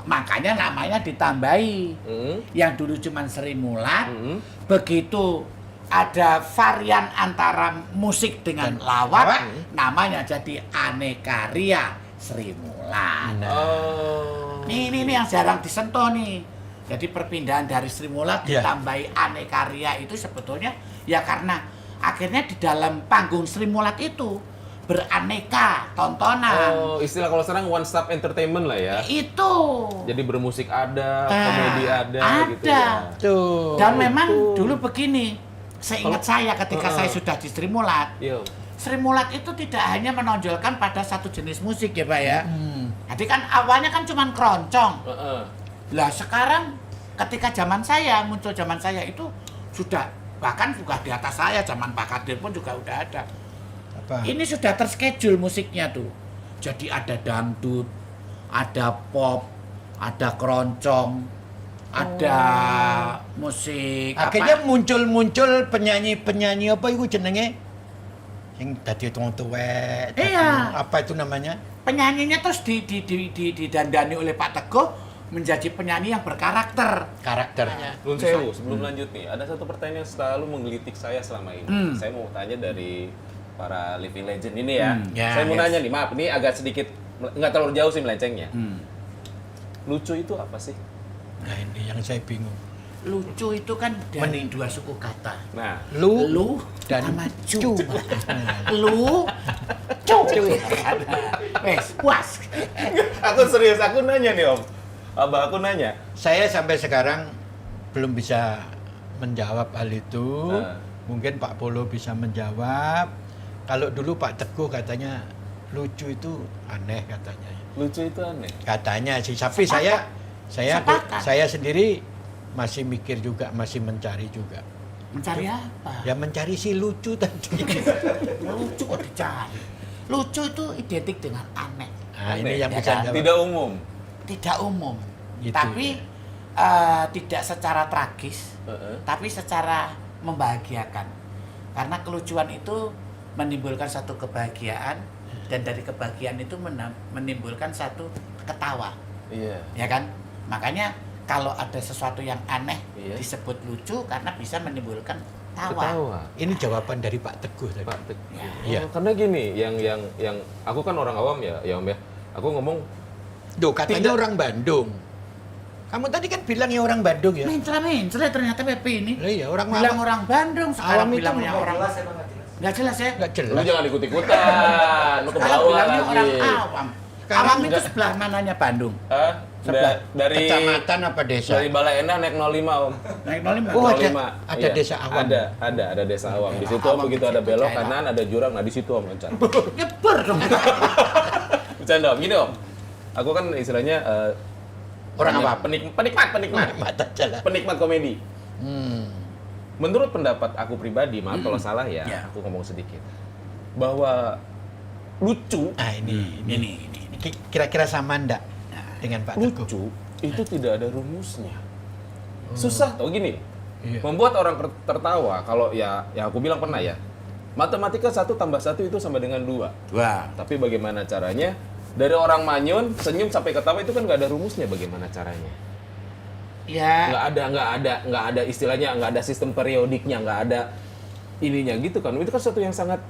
makanya namanya ditambahi. Hmm. Yang dulu cuma Sri Mulat, Hmm. begitu ada varian antara musik dengan lawak, namanya jadi Aneka Ria Sri Mulat. Oh. Ini yang jarang disentuh nih. Jadi perpindahan dari Sri Mulat Iya. ditambahi Aneka Ria itu sebetulnya ya karena akhirnya di dalam panggung Sri Mulat itu beraneka tontonan. Oh, istilah kalau sekarang one stop entertainment lah ya. Itu. Jadi bermusik ada, Ah, komedi ada, gitu ada. ya. Tuh. Dan memang dulu begini, seingat saya ketika saya sudah di Sri Mulat, Yo. Sri Mulat itu tidak hanya menonjolkan pada satu jenis musik ya Pak ya. Jadi kan awalnya kan cuma keroncong. Heeh. Lah sekarang ketika muncul zaman saya itu sudah bahkan juga di atas saya, zaman Pak Kadir pun juga udah ada. Apa? Ini sudah terschedule musiknya tuh. Jadi ada dangdut, ada pop, ada keroncong, ada musik Akhirnya apa? muncul penyanyi apa itu jenenge? Yang tadi tuwek. Iya. Apa itu namanya? Penyanyinya terus didandani oleh Pak Teguh menjadi penyanyi yang berkarakter. Karakternya. Nun sewu, sebelum lanjut nih, ada satu pertanyaan yang selalu menggelitik saya selama ini. Saya mau tanya dari para living legend ini ya. Ya, Saya mau yes. nanya nih, maaf, ini agak sedikit nggak terlalu jauh sih melencengnya. Lucu itu apa sih? Nah ini yang saya bingung. Lucu itu kan dari dua suku kata. Nah, Lu dan sama cu. Lu cu. Wes, puas. aku serius, aku nanya nih Om. Abah aku nanya. Saya sampai sekarang belum bisa menjawab hal itu. Nah. Mungkin Pak Polo bisa menjawab. Kalau dulu Pak Teguh katanya lucu itu aneh katanya. Lucu itu aneh. Katanya sih, tapi Sepakat. saya sendiri masih mikir juga, masih mencari juga. Mencari apa? Ya mencari si lucu tadi. Lucu kok dicari. Lucu itu identik dengan aneh. Nah, Aneh, ini yang ya bisa kan? jawab. Tidak umum. Tidak umum. Gitu, Tapi tidak secara tragis, Heeh. tapi secara membahagiakan. Karena kelucuan itu menimbulkan satu kebahagiaan dan dari kebahagiaan itu menimbulkan satu ketawa, Iya. ya kan? Makanya kalau ada sesuatu yang aneh Iya. disebut lucu karena bisa menimbulkan tawa. Ketawa. Ini jawaban dari Pak Teguh tadi. Pak Teguh. Ya. Iya. Karena gini, yang aku kan orang awam ya Om ya. Aku ngomong Duh, katanya Tidak. orang Bandung. Kamu tadi kan bilang ya orang Bandung ya? Mencela ternyata Pepe ini. Lah iya, orang Bilang awam. orang Bandung, sekarang Awam itu bilangnya nggak orang Jelas emang nggak jelas. nggak jelas ya. Nggak lu jelas. jangan ikut-ikutan, lu ke Sekarang bawah bilangnya lagi. orang awam. Sekarang Awam itu enggak. sebelah mananya Bandung? Hah? Sebelah. Dari Kecamatan apa desa? Dari Balai Endah naik 05 Om. Naik 05. Oh, ada 05. ada Iya. desa awam. Ada desa awam. Di situ Awam begitu di ada situ, belok China. kanan ada jurang, nah di situ Om loncat. Nyeber dong. Bercanda Om, gini Om. Aku kan istilahnya Orang hanya apa? penikmat Mata jalan. penikmat komedi. Hmm. Menurut pendapat aku pribadi, maaf kalau salah ya, Ya. aku ngomong sedikit. Bahwa lucu, Ah ini. Ini. Kira-kira sama enggak dengan Pak Teguh? lucu itu tidak ada rumusnya. Susah tau gini. Iya. Membuat orang tertawa kalau ya aku bilang pernah ya. Matematika 1 tambah 1 itu sama dengan 2. Wah. Tapi bagaimana caranya? Dari orang manyun, senyum sampai ketawa itu kan nggak ada rumusnya bagaimana caranya. Ya. Nggak ada istilahnya, nggak ada sistem periodiknya, nggak ada ininya gitu kan. Itu kan sesuatu yang sangat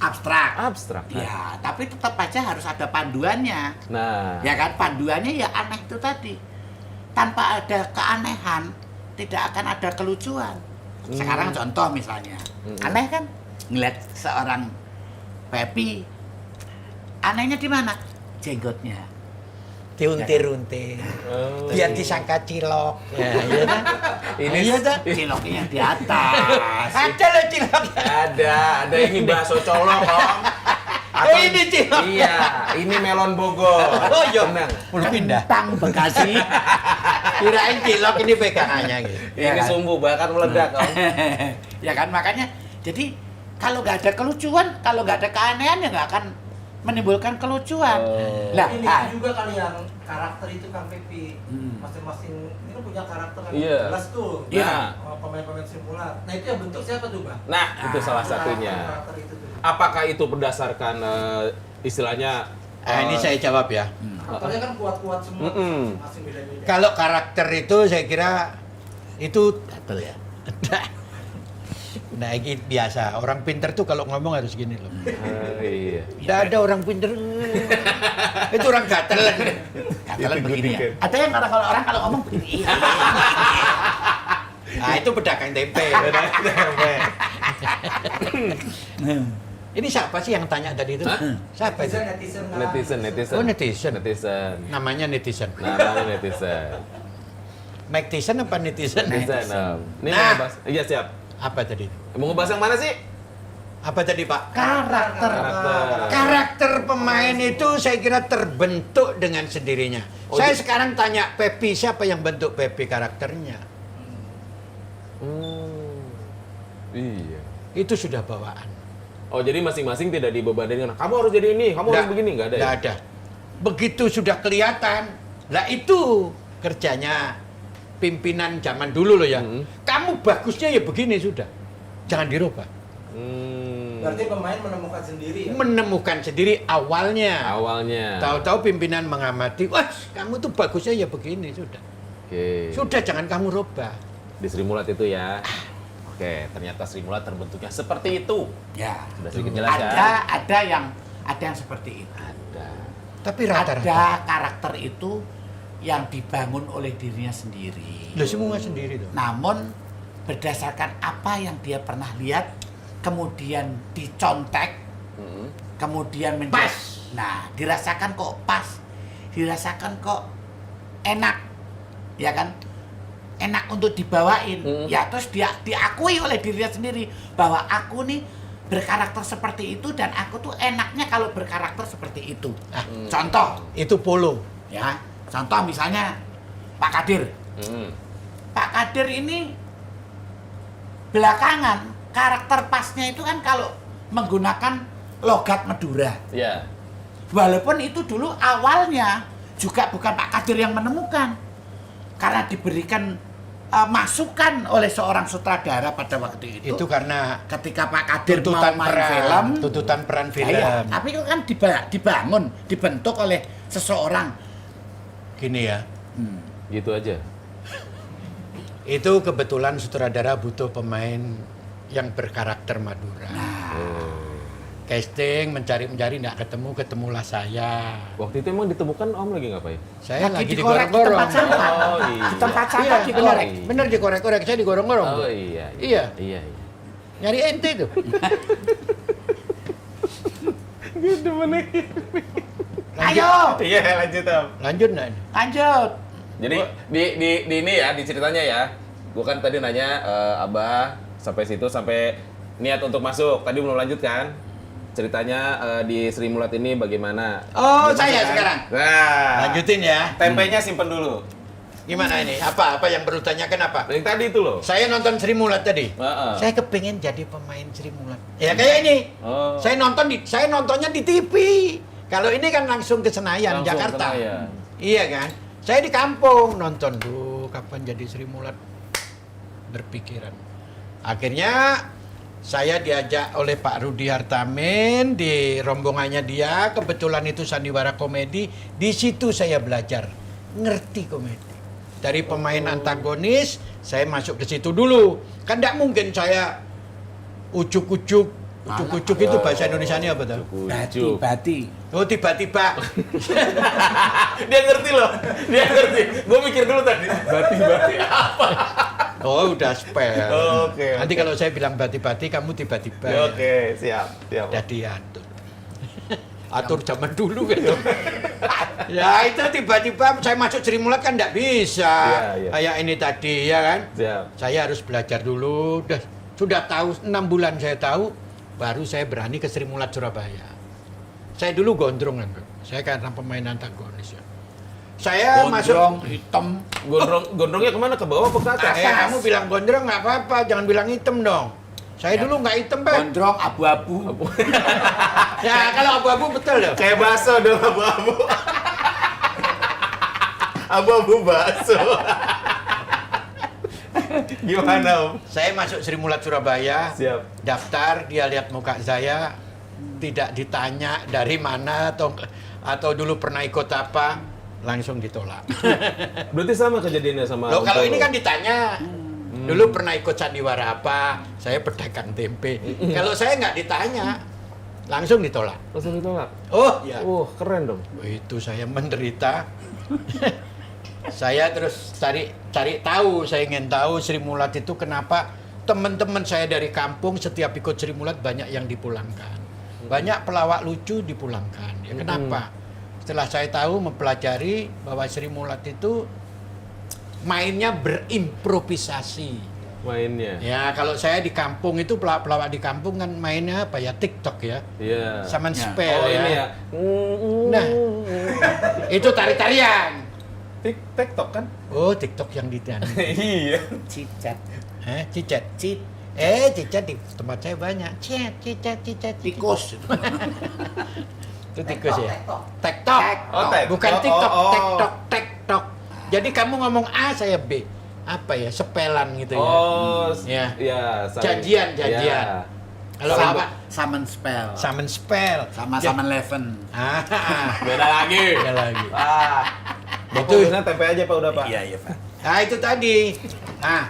abstrak. Ya, tapi tetap aja harus ada panduannya. Nah, Ya kan, panduannya ya aneh itu tadi. Tanpa ada keanehan, tidak akan ada kelucuan. Sekarang contoh misalnya, aneh kan ngeliat seorang Pepi, anehnya di mana? Jenggotnya. Diuntir-untir. Oh. Biar disangka cilok. Ya, iya kan? Ini Iya dah, ciloknya yang di atas. Ada loh cilok. ada ini bakso colok, Om. Oh, ini cilok. Iya, ini melon Bogor. Oh, iya. Tenang. Udah pindah. Kentang Bekasi. Kirain cilok ini pegangannya gitu. Ini sumbu bahkan meledak, Om. Ya kan, makanya jadi kalau nggak ada kelucuan, kalau nggak ada keanehan ya nggak akan menimbulkan kelucuan. Oh. Lah, Ini juga kali yang karakter itu Kang Pepi. Masing-masing ini kan punya karakter kan Iya. jelas tuh. Iya. Pemain-pemain Sri Mulat. Nah, itu yang bentuk siapa tuh, Bang? Nah, itu salah satunya. Karakter itu tuh. Apakah itu berdasarkan istilahnya Ini saya jawab ya. Karakternya kan kuat-kuat semua, Mm-mm. masing beda-beda. Kalau karakter itu saya kira itu betul ya. nah ini biasa. Orang pinter tuh kalau ngomong harus gini loh. iya. Tidak ada orang pinter. Itu orang gatel. Katakan begini ya. Ada yang kalau orang kalau ngomong begini. Iya. Nah itu pedagang tempe. Ini siapa sih yang tanya tadi itu? Hah? Siapa itu? Netizen kan. Netizen. Oh, netizen. Netizen. Namanya netizen. Namanya netizen. Mike Tyson apa netizen? Netizen, Om. Ini mau Nah. ngebahas. Iya, siap. Apa tadi? Mau ngebahas yang mana sih? Apa tadi Pak? Karakter. Karakter pemain itu saya kira terbentuk dengan sendirinya. Oh, Saya di- sekarang tanya Pepi, siapa yang bentuk Pepi karakternya? Iya. Itu sudah bawaan. Oh, jadi masing-masing tidak dibebani dengan kamu harus jadi ini, kamu harus begini, nggak ada ya? Nggak ada. Begitu sudah kelihatan, lah itu kerjanya pimpinan zaman dulu loh ya. Kamu bagusnya ya begini sudah. Jangan dirubah. Berarti pemain menemukan sendiri ya? Menemukan sendiri awalnya. Awalnya. Tahu-tahu pimpinan mengamati, wah kamu tuh bagusnya ya begini sudah. Oke. Sudah jangan kamu rubah. Di Sri Mulat itu ya. Oke, ternyata Sri Mulat terbentuknya seperti itu. Ya. Sudah sedikit jelas ya? Ada yang seperti itu. Ada. Tapi rata-rata. Ada karakter itu yang dibangun oleh dirinya sendiri. Loh semua sendiri tuh. Namun berdasarkan apa yang dia pernah lihat, kemudian dicontek, kemudian Pas. Nah, dirasakan kok pas, dirasakan kok enak, ya kan? Enak untuk dibawain. Ya terus dia diakui oleh dirinya sendiri bahwa aku nih berkarakter seperti itu dan aku tuh enaknya kalau berkarakter seperti itu. Contoh, Itu polo. ya, contoh misalnya Pak Kadir. Pak Kadir ini belakangan karakter pasnya itu kan kalau menggunakan logat Madura. Ya. Walaupun itu dulu awalnya juga bukan Pak Kadir yang menemukan. Karena diberikan masukan oleh seorang sutradara pada waktu itu. Itu karena Ketika Pak Kadir mau tuntutan main peran, film. tuntutan peran Ya, film. iya. Tapi itu kan dibangun, dibentuk oleh seseorang. Gini ya. Gitu aja. Itu kebetulan sutradara butuh pemain yang berkarakter Madura. Casting mencari-mencari nggak ketemulah saya. Waktu itu emang ditemukan Om lagi ngapain? Saya lagi dikorek di digorong-gorong. tempat sampah. Oh, iya. Di tempat Iya, sampah dikorek. bener dikorek-korek, saya digorong-gorong. Oh tuh. iya. Iya. Iya. Nyari ente itu. Gitu meneh. Ayo, Iya, lanjut Om. Lanjut nggak ini? lanjut. Jadi di ini ya, di ceritanya ya. Gua kan tadi nanya Abah sampai situ sampai niat untuk masuk. Tadi belum lanjut kan? Ceritanya di Sri Mulat ini bagaimana? Oh, Gimana saya kan? sekarang. Nah, Lanjutin ya. Tempenya simpen dulu. Gimana ini? Apa yang perlu tanyakan apa? Yang tadi itu loh. Saya nonton Sri Mulat tadi. Heeh. Saya kepengen jadi pemain Sri Mulat. Ya kayak ini. Oh. Saya nontonnya di TV. Kalau ini kan langsung ke Senayan, Langsung Jakarta. Senayan. Iya kan? Saya di kampung nonton tuh kapan jadi Sri Mulat berpikiran. Akhirnya saya diajak oleh Pak Rudi Hartamin di rombongannya dia, kebetulan itu sandiwara komedi. Di situ saya belajar ngerti komedi. Dari pemain antagonis, saya masuk ke situ dulu. Kan tidak mungkin saya ucuk-ucuk itu bahasa Indonesianya apa tuh? Bati. Oh tiba-tiba Dia ngerti loh. Dia ngerti. Gue mikir dulu tadi. Bati apa? Oh, udah spell. Oke, Nanti oke. kalau saya bilang bati-bati, kamu tiba-tiba. Oke, siap. Udah diatur. Atur zaman dulu gitu. Ya itu tiba-tiba saya masuk Sri Mulat kan nggak bisa. Iya, iya. Kayak ini tadi ya kan. Siap. Saya harus belajar dulu. Sudah tahu 6 bulan saya tahu, baru saya berani ke Sri Mulat Surabaya. Saya dulu gondrong kan, Bro. Saya karena pemain antagonis ya. Saya masuk. Gondrong, hitam. Gondrongnya kemana? Ke bawah apa ke atas? Kamu bilang gondrong nggak apa-apa, jangan bilang hitam dong. Saya dulu nggak hitam, Pak. Gondrong abu-abu. Ya kalau abu-abu betul loh. Kayak bakso dong, abu-abu. Abu-abu bakso. Gimana, Om? Saya masuk Sri Mulat Surabaya. Siap. Daftar, dia lihat muka saya, tidak ditanya dari mana atau dulu pernah ikut apa, langsung ditolak. Berarti sama kejadiannya sama Loh, Om kalau Tolo? ini kan ditanya, dulu pernah ikut sandiwara apa, saya pedagang tempe. Kalau saya nggak ditanya, langsung ditolak. Langsung ditolak. Oh ya, Keren dong. itu saya menderita. Saya terus cari tahu, saya ingin tahu Sri Mulat itu kenapa teman-teman saya dari kampung setiap ikut Sri Mulat banyak yang dipulangkan. Banyak pelawak lucu dipulangkan. Ya kenapa? Setelah saya tahu mempelajari bahwa Sri Mulat itu mainnya berimprovisasi. Mainnya. Ya kalau saya di kampung itu pelawak di kampung kan mainnya apa ya, TikTok ya. Iya. Sama Ya. spell Oh, ya. ini ya. Nah, itu tari-tarian. TikTok kan? Oh, TikTok yang di Iya. Cicat. Cicet. Cit. Cicet di tempat saya banyak. Cicet. Tikus. Itu tikus ya. TikTok. TikTok. Oh, TikTok. Bukan TikTok, Oh. TikTok. Jadi kamu ngomong A, saya B. Apa ya? Sepelan gitu ya. Oh, Ya. Iya. Janjian. Iya. Kalau apa? Summon spell. Summon spell. Sama Ja- Summon Eleven. Ah, Beda lagi. ada lagi. Ah. Bapak Itu- biasanya tempe aja Pak udah Pak. Iya, Pak. Nah, itu tadi. Nah,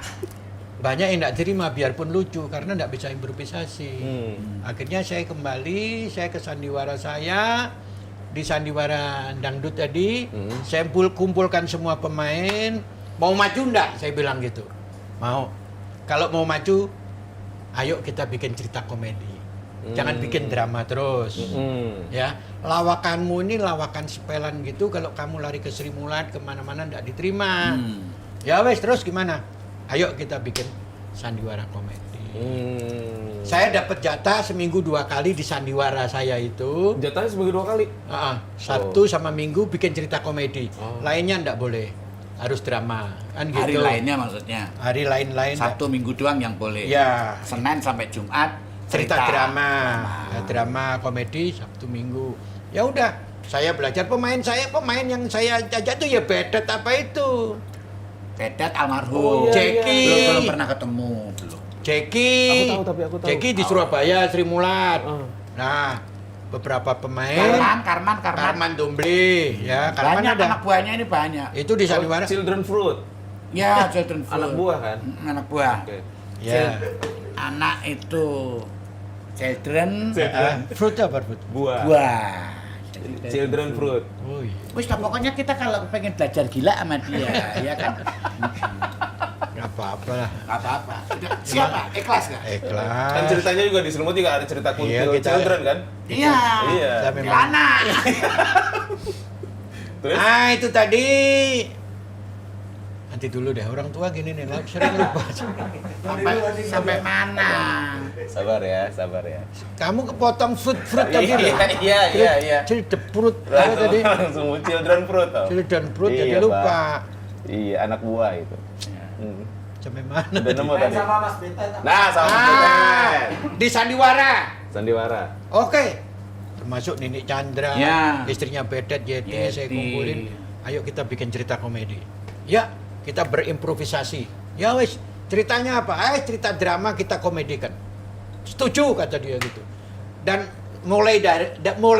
banyak yang tidak terima biarpun lucu karena tidak bisa improvisasi. Akhirnya saya kembali, saya ke sandiwara saya. Di sandiwara dangdut tadi, saya kumpulkan semua pemain. Mau maju enggak? Saya bilang gitu. Mau. Kalau mau maju, ayo kita bikin cerita komedi. Jangan bikin drama terus. Ya, lawakanmu ini lawakan sepelan gitu. Kalau kamu lari ke Sri Mulat kemana-mana enggak diterima. Ya wes, terus gimana? Ayo kita bikin sandiwara komedi. Saya dapat jatah seminggu 2 kali di sandiwara saya itu. Jatahnya seminggu 2 kali. Sabtu sama Minggu bikin cerita komedi. Lainnya enggak boleh. Harus drama. Kan gitu. Hari lainnya maksudnya. Hari lain-lain. Sabtu Minggu doang yang boleh. Ya. Senin sampai Jumat Cerita drama. Ya, drama komedi Sabtu Minggu. Ya udah, saya belajar pemain yang saya ajak tuh ya Bedet apa itu. Bedet almarhum. Oh, iya, Jeki. Belum pernah ketemu belum. Jeki. Aku tahu, aku tahu. Jeki di Surabaya, Sri Mulat. Nah, beberapa pemain. Karman Dumbli, ya. Karman Banyak ada. anak buahnya ini banyak. Itu di sandiwara. Children fruit. Ya, children food. Anak buah kan? Anak buah. Oke. Ya. Anak itu children Fruit apa fruit? Buah. buah. Children fruit. Oh iya. Wis lah, pokoknya kita kalau pengen belajar gila sama dia, ya kan? Nggak apa-apa lah. Gak apa-apa. Siapa? Ikhlas gak? Kan Ikhlas. ceritanya juga di Selimut juga ada cerita kuntil Iya, kita- children kan? Iya. Iya. Kita memang- Anak. Terus? Ah, itu tadi. Nanti dulu deh, orang tua gini nih, sering lupa. Sampai mana? Sabar ya. Kamu kepotong fruit tadi. Iya. Jadi fruit apa tadi? Langsung children fruit tau. Children fruit Iya, jadi Pak. lupa. Iya, anak buah itu. Sampai mana? Udah tadi? nemu Main tadi. sama Mas Betet. Nah, sama Ah, Betet. di sandiwara. Sandiwara. Oke. Termasuk Nini Chandra, Ya. istrinya Bedet, Yeti, Yeti. saya kumpulin. Ayo kita bikin cerita komedi. Ya, kita berimprovisasi. Ya wes, ceritanya apa? Cerita drama kita komedikan. Setuju kata dia gitu. Dan mulai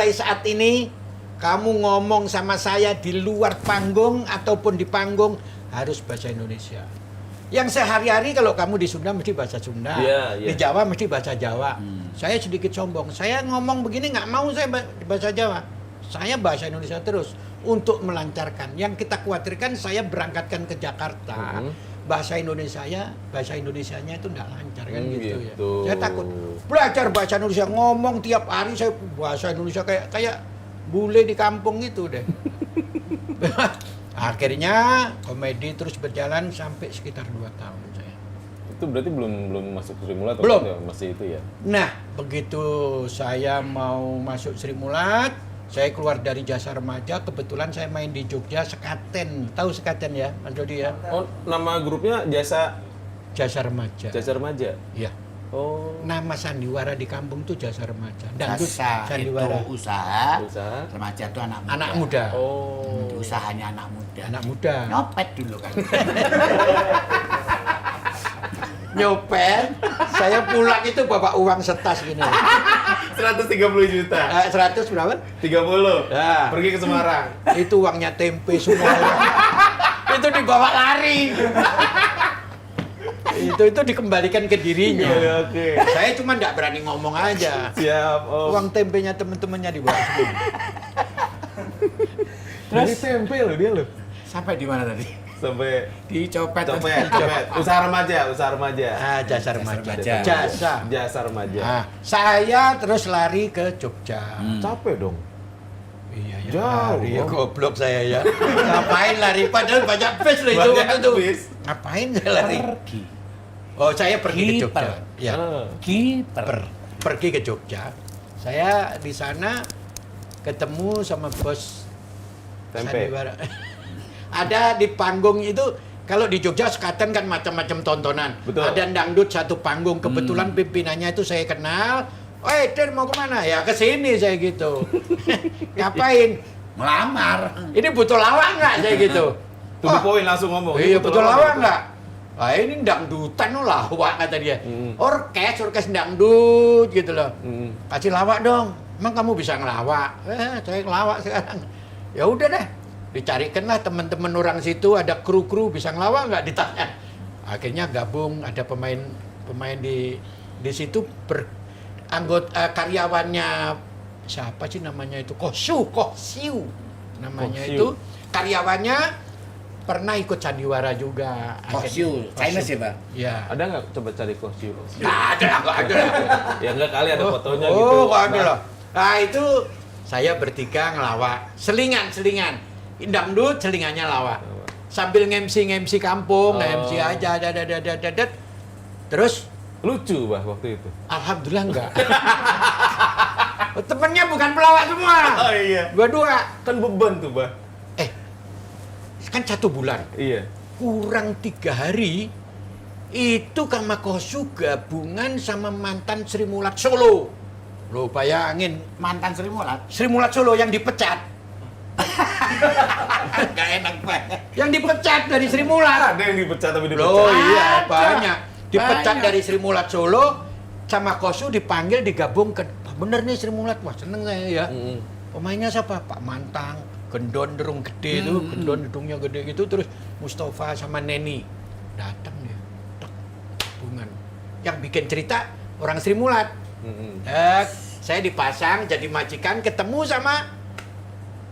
saat ini kamu ngomong sama saya di luar panggung ataupun di panggung harus bahasa Indonesia. Yang sehari-hari kalau kamu di Sunda mesti bahasa Sunda, Iya, iya. di Jawa mesti bahasa Jawa. Saya sedikit sombong. Saya ngomong begini nggak mau saya bahasa Jawa. Saya bahasa Indonesia terus untuk melancarkan. Yang kita khawatirkan saya berangkatkan ke Jakarta, bahasa Indonesianya itu enggak lancar kan gitu ya. gitu. Saya takut belajar bahasa Indonesia, ngomong tiap hari saya bahasa Indonesia kayak bule di kampung gitu deh. Akhirnya komedi terus berjalan sampai sekitar 2 tahun saya. Itu berarti belum masuk Sri Mulat atau Belum. ya? Masih itu ya. Nah, begitu saya mau masuk Sri Mulat, saya keluar dari Jasa Remaja, kebetulan saya main di Jogja Sekaten. Tahu Sekaten ya, Mas Dodi ya? Oh, nama grupnya Jasa Jasa Remaja. Remaja. Iya. Oh. Nama sandiwara di kampung tuh Jasa Remaja. Dangdut Jasa sandiwara. itu usaha, Usaha. remaja itu anak muda. Anak muda. Oh. Usahanya anak muda. Anak muda. Nyopet dulu kan. Nyopet. Saya pulang itu bawa uang setas gini. 130 juta. 100 berapa? 30. Ya. Pergi ke Semarang. Itu uangnya tempe semua. Itu dibawa lari. itu dikembalikan ke dirinya. Oke. Saya cuma nggak berani ngomong aja. Siap. Oh. Uang tempenya teman-temannya dibawa semua. Dari tempe loh dia loh. Sampai di mana tadi? Sampai Dicopet. copet. Usaha remaja. Ah, Jasa Remaja. Remaja. Jasa. Remaja. Nah, saya terus lari ke Jogja. Capek dong. Iya ya. Jauh. Lari ya, goblok saya ya. Ngapain lari? Padahal banyak bis loh itu Banyak waktu itu. bis. Ngapain saya lari? Pergi. Oh, saya pergi ke Jogja. Kiper. Ya. Ah. Kiper. Pergi ke Jogja. Saya di sana ketemu sama bos Tempe. sandiwara. Ada di panggung itu, kalau di Jogja Sekaten kan macam-macam tontonan. Betul. Ada dangdut satu panggung, kebetulan pimpinannya itu saya kenal. "Oi, Den mau kemana?" "Ya ke sini," saya gitu. "Ngapain?" Melamar. "Ini butuh lawak nggak?" saya gitu. To the point langsung ngomong. Iya, Ini butuh lawak lawak gitu. nggak? "Ah, ini dangdutan lo lawak," kata dia. Hmm. Orkes dangdut gitu loh. Hmm. "Kasih lawak dong." "Emang kamu bisa ngelawak?" Saya ngelawak sekarang." "Ya udah deh." Dicarikanlah teman-teman orang situ, ada kru-kru bisa ngelawak nggak, ditanya. Akhirnya gabung, ada pemain di situ karyawannya siapa sih namanya itu, Kosiu namanya Kosiu. itu, karyawannya pernah ikut sandiwara juga. Kosiu, Chinese ya Pak? Ya. Ada nggak coba cari kostum? Nggak ada. Ya nggak kali ada fotonya Oh, gitu. nggak ada loh. Nah itu saya bertiga ngelawak, selingan. Dangdut selingannya lawak. Sambil nge-MC kampung, nge-MC aja, dadat. Terus Lucu bah waktu itu. alhamdulillah enggak. Temennya bukan pelawak semua. Oh iya. Dua-dua. Kan beban tuh bah. Kan 1 bulan. Iya. Kurang 3 hari, itu Kamakosu gabungan sama mantan Sri Mulat Solo. Lo bayangin, Mantan Sri Mulat. Sri Mulat Solo yang dipecat. Gak enak banget. Yang dipecat dari Sri Mulat. Ada yang dipecat tapi dipecat. Loh iya, Ada. banyak. Dipecat Banyak. dari Sri Mulat Solo, sama Kosu dipanggil digabung ke, bener nih Sri Mulat, wah seneng saya ya. Mm-mm. Pemainnya siapa? Pak Mantang, gendon derung gede tuh, gendon derungnya gede gitu, terus Mustafa sama Neni. Datang dia, tek, gabungan. Yang bikin cerita orang Sri Mulat. Mm-mm. Saya dipasang jadi majikan, ketemu sama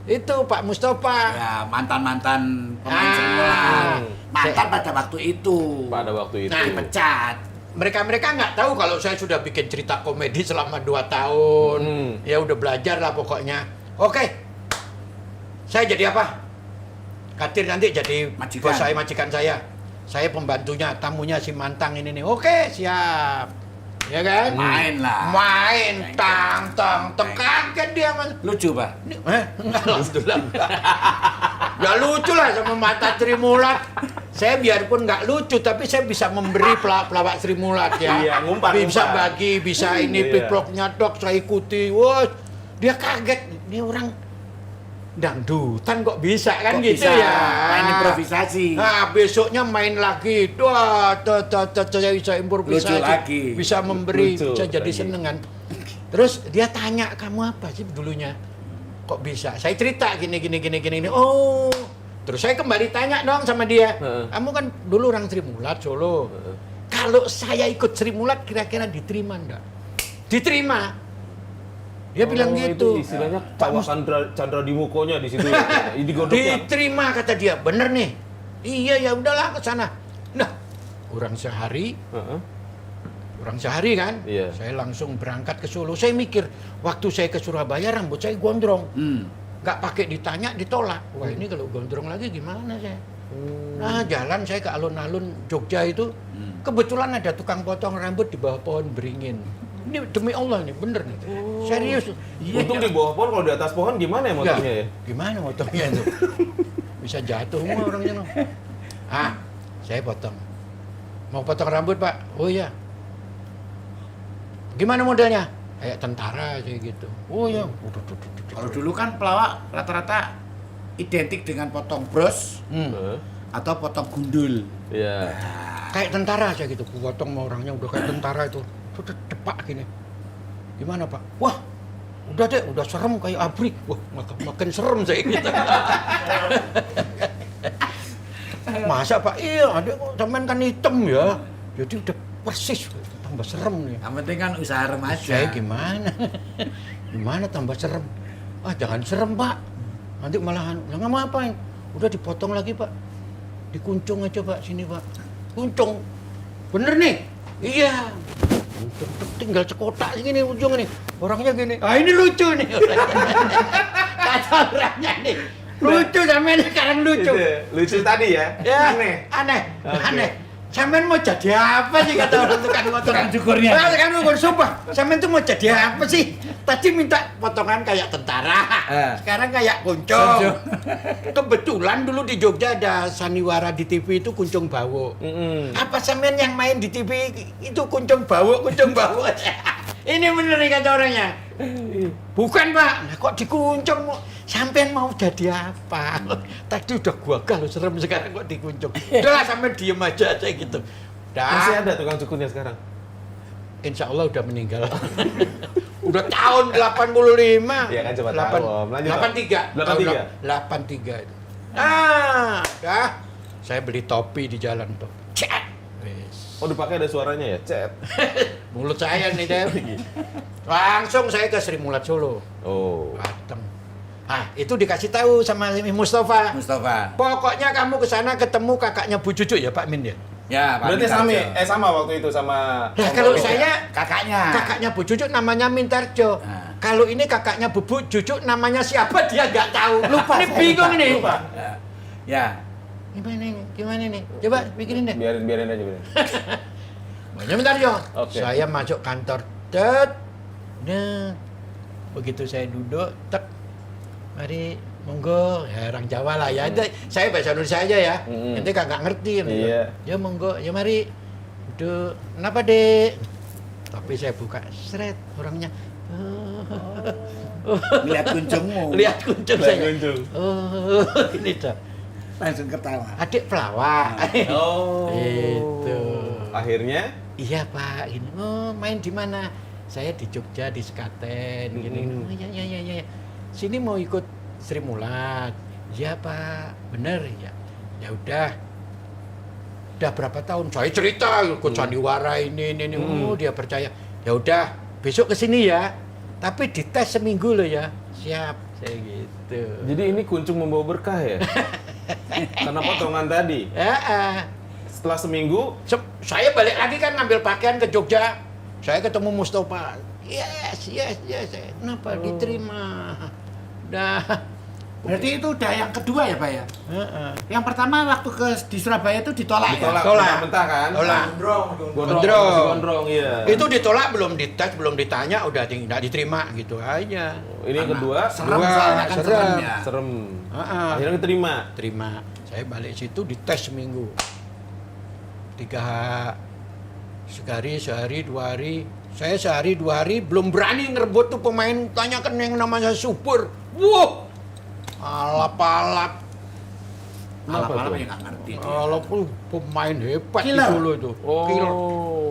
itu Pak Mustafa. Ya, mantan-mantan pemain Ah. Sri Mulat. Mantan pada waktu itu. Pada waktu itu. Nah, Dipecat. Mereka nggak tahu kalau saya sudah bikin cerita komedi selama 2 tahun. Ya udah belajar lah pokoknya. Oke. Saya jadi apa? Katir nanti jadi Majikan. bos saya, majikan saya. Saya pembantunya, tamunya si Mantang ini nih. Oke, siap. Ya kan? Main lah. Main, tang, kaget dia mas. Lucu Pak. Enggak, alhamdulillah enggak. Ya lucu lah sama mata Sri Mulat. Saya biarpun nggak lucu, tapi saya bisa memberi pelawak Sri Mulat ya. Iya, ngumpan. Bisa bagi, bisa ini Iya. piploknya dok, saya ikuti. Wah, dia kaget. Ini orang dangdutan kok bisa kan Kok gitu bisa ya. main improvisasi. Nah, besoknya main lagi. Wah, saya bisa improvisasi. Lucu lagi. Bisa memberi, Lucu bisa jadi lagi. senengan. Terus dia tanya, "Kamu apa sih dulunya? Kok bisa?" Saya cerita gini. Oh, terus saya kembali tanya dong sama dia. Heeh. "Kamu kan dulu orang Sri Mulat Solo. Kalau saya ikut Sri Mulat kira-kira diterima enggak?" Diterima. Dia bilang gitu. Itu istilahnya Pak Pak Chandra di mukonya di situ. Ya. Di gondoknya. Diterima kata dia, bener nih. Iya ya udahlah ke sana. Nah, kurang sehari kan, Iya. saya langsung berangkat ke Solo. Saya mikir, waktu saya ke Surabaya rambut saya gondrong. Nggak pakai ditanya, ditolak. Wah ini kalau gondrong lagi gimana saya? Nah jalan saya ke alun-alun Jogja itu, kebetulan ada tukang potong rambut di bawah pohon beringin. Ini demi Allah nih, bener nih. Serius. Untung di bawah pohon, kalau di atas pohon gimana ya motongnya ya? Gimana motongnya itu? Bisa jatuh semua orangnya. Saya potong. Mau potong rambut Pak? Oh iya. Gimana modelnya? Kayak tentara kayak gitu. Oh iya. Kalau dulu kan pelawak rata-rata identik dengan potong bros atau potong gundul. Iya. Kayak tentara aja gitu. Potong sama orangnya udah kayak tentara itu. Sudah cepak gini. Gimana Pak? Wah, udah deh, udah serem kayak abrik. Wah, makin serem saya gitu. Masa Pak? Iya, adik kok sampean kan hitam ya. Jadi udah persis tambah serem nih. Yang penting kan usaha remaja. Saya gimana? Gimana tambah serem? Jangan serem Pak. Nanti malahan, nggak mau apain? Udah dipotong lagi Pak. Dikuncung aja Pak, sini Pak. Kuncung. Bener nih? Iya. Kuncung, tinggal sekotak gini ujung nih. Orangnya gini. Ini lucu nih. Kata orangnya nih. Lucu sampean sekarang lucu. Lucu tadi ya? Ya, Aneh. aneh. Sampean mau jadi apa sih kata orang tukang cukurnya? Tukang cukur, sumpah. Sampean tuh mau jadi apa sih? Tadi minta potongan kayak tentara, sekarang kayak kuncung. Kebetulan dulu di Jogja ada sandiwara di TV itu Kuncung Bawo. Apa sampean yang main di TV itu Kuncung Bawo? Ini bener nih kata orangnya. Bukan Pak, nah, kok dikuncung? Sampean mau jadi apa? Tadi udah gua gagal serem, sekarang kok dikuncung. Udahlah sampean diem aja gitu. Masih ada tukang cukurnya sekarang? Insya Allah udah meninggal. Udah tahun 85. Iya kan, coba tahu, Om. Lanjut, Om. 83 itu. Dah. Saya beli topi di jalan tuh. Cet. Oh, dipakai ada suaranya ya? Cet. Mulut saya nih, Dev. Langsung saya ke Sri Mulat Solo. Oh. Datang. Itu dikasih tahu sama Mustafa. Pokoknya kamu ke sana ketemu kakaknya Bu Cucu ya, Pak Min ya? Ya, Pak Berarti Mintarjo. sama waktu itu sama Nah, kalau saya kakaknya Bu Cucu namanya Mintarjo. Kalau ini kakaknya Bu Cucu namanya siapa dia nggak tahu. Lupa. Ini bingung ini. Lupa. Ya. Gimana nih? Coba pikirin deh. Biarin aja. Namanya Mintarjo. Oke. Saya masuk kantor. Nah, begitu saya duduk, mari monggo, ya orang Jawa lah ya. Saya bahasa Indonesia aja ya. Nanti kagak ngerti. Iya. Ya monggo, ya mari. Duduk. Kenapa, Dek? Tapi saya buka seret orangnya. Lihat kuncungmu. Lihat kuncung saya. Ini dah. Langsung ketawa. Adik pelawak. Oh. Itu. Akhirnya? Iya Pak. Ini. Main di mana? Saya di Jogja di Sekaten. Gini. Oh iya. Sini mau ikut Sri Mulat. Iya Pak, bener ya. Ya udah berapa tahun? Saya cerita ikut sandiwara ini. Oh dia percaya. Ya udah, besok kesini ya. Tapi dites seminggu loh ya. Siap, saya gitu. Jadi ini kuncung membawa berkah ya? Karena potongan tadi. Setelah seminggu, Saya balik lagi kan ngambil pakaian ke Jogja. Saya ketemu Mustafa. Yes. Kenapa diterima? Udah. Berarti itu udah yang kedua ya, Pak ya? Yang pertama waktu di Surabaya itu ditolak ya? Tolak. mentah kan? Tolak. Gondrong, iya. Itu ditolak, belum dites, belum ditanya, udah tidak diterima gitu aja. Ini yang kedua, Serem soalnya kan serem ya. serem. Akhirnya diterima. Terima. Saya balik situ dites seminggu. 3 sehari, 2 hari. Saya sehari 2 hari belum berani ngerebut tuh pemain, tanyakan yang namanya Subur. Wah, alap-alap. Malam-malam ya nggak ngerti. Alap pemain hebat di Killer. Solo itu. Killer.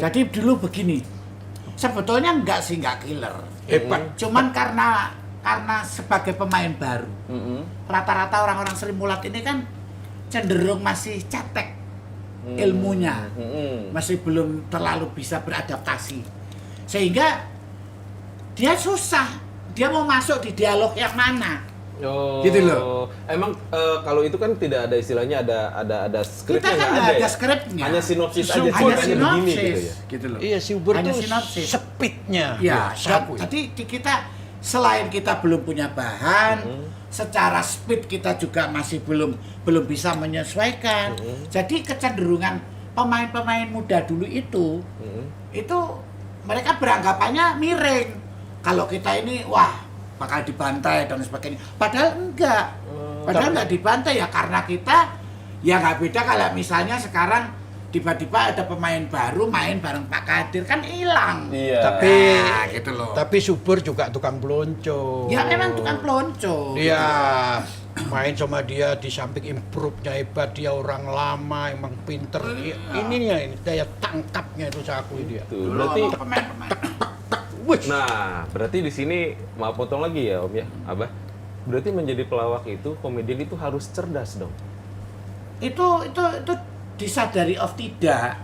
Jadi dulu begini, sebetulnya nggak killer. Hebat. Cuman karena sebagai pemain baru, rata-rata orang-orang Sri Mulat ini kan cenderung masih cetek ilmunya, masih belum terlalu bisa beradaptasi, sehingga dia susah. Dia mau masuk di dialog yang mana? Oh, Gitu loh. Emang kalau itu kan tidak ada istilahnya ada skripnya Kita kan nggak nggak ada ya? skripnya. Hanya sinopsis aja Hanya ceritanya begini sinopsis, gitu ya. gitu loh. Iya, subur Hanya tuh sinopsis. speednya. Ya, sapu. jadi kita selain kita belum punya bahan, secara speed kita juga masih belum bisa menyesuaikan. Jadi kecenderungan pemain-pemain muda dulu itu mereka beranggapannya miring. Kalau kita ini wah bakal dibantai dan sebagainya. Padahal enggak. Padahal enggak dibantai ya karena kita ya nggak beda kalau misalnya sekarang tiba-tiba ada pemain baru main bareng Pak Kadir kan hilang. Iya. Tapi Nah, gitu loh. tapi subur juga tukang pelonco. Ya memang tukang pelonco. Iya, main sama dia di samping improve-nya hebat, dia orang lama, emang pinter. Ininya ini daya tangkapnya itu saya akui dia. Tuh, Dulu berarti sama pemain-pemain. nah, berarti di sini maaf potong lagi ya Om ya, Abah. Berarti menjadi pelawak itu, komedian itu harus cerdas dong. Itu disadari of tidak.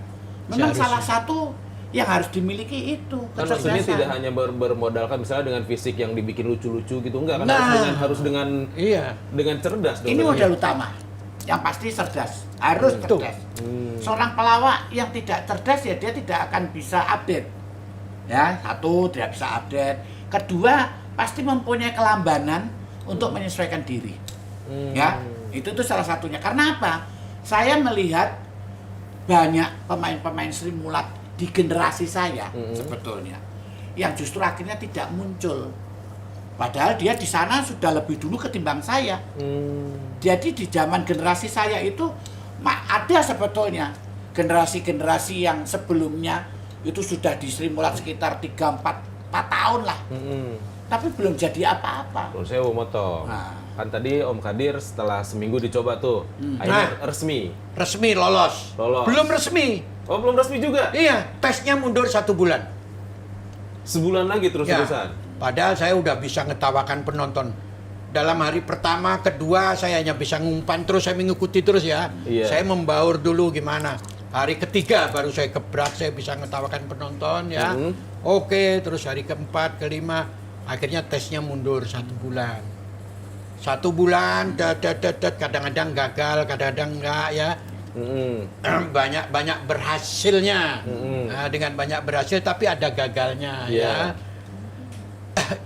Memang Seharusnya. salah satu yang harus dimiliki itu Kan maksudnya kecerdasan. tidak hanya bermodalkan misalnya dengan fisik yang dibikin lucu-lucu gitu, enggak kan Nah. harus dengan Iya. cerdas dong. Ini berarti. modal utama. Yang pasti cerdas, harus Betul. cerdas. Seorang pelawak yang tidak cerdas ya dia tidak akan bisa update. Ya, satu tidak bisa update. Kedua, pasti mempunyai kelambanan untuk menyesuaikan diri. Ya, itu tuh salah satunya. Karena apa? Saya melihat banyak pemain-pemain Sri Mulat di generasi saya sebetulnya yang justru akhirnya tidak muncul. Padahal dia di sana sudah lebih dulu ketimbang saya. Jadi di zaman generasi saya itu ada sebetulnya generasi-generasi yang sebelumnya itu sudah di Sri Mulat sekitar 3-4 tahun lah. Tapi belum jadi apa-apa. Kalau saya mau motong. Nah. Kan tadi Om Kadir setelah seminggu dicoba tuh, akhirnya resmi. Resmi lolos. Lolos. Belum resmi. Oh, belum resmi juga? Iya, tesnya mundur 1 bulan. Sebulan lagi Ya. terus-terusan. Padahal saya udah bisa ngetawakan penonton. Dalam hari pertama, kedua saya hanya bisa ngumpan terus, saya mengikuti terus ya. Iya. Saya membaur dulu gimana. Hari ketiga baru saya gebrak, saya bisa ngetawakan penonton ya. Oke, terus hari keempat, kelima, akhirnya tesnya mundur 1 bulan. 1 bulan, kadang-kadang gagal, kadang-kadang enggak ya. Banyak berhasilnya. Nah, dengan banyak berhasil tapi ada gagalnya Iya. ya.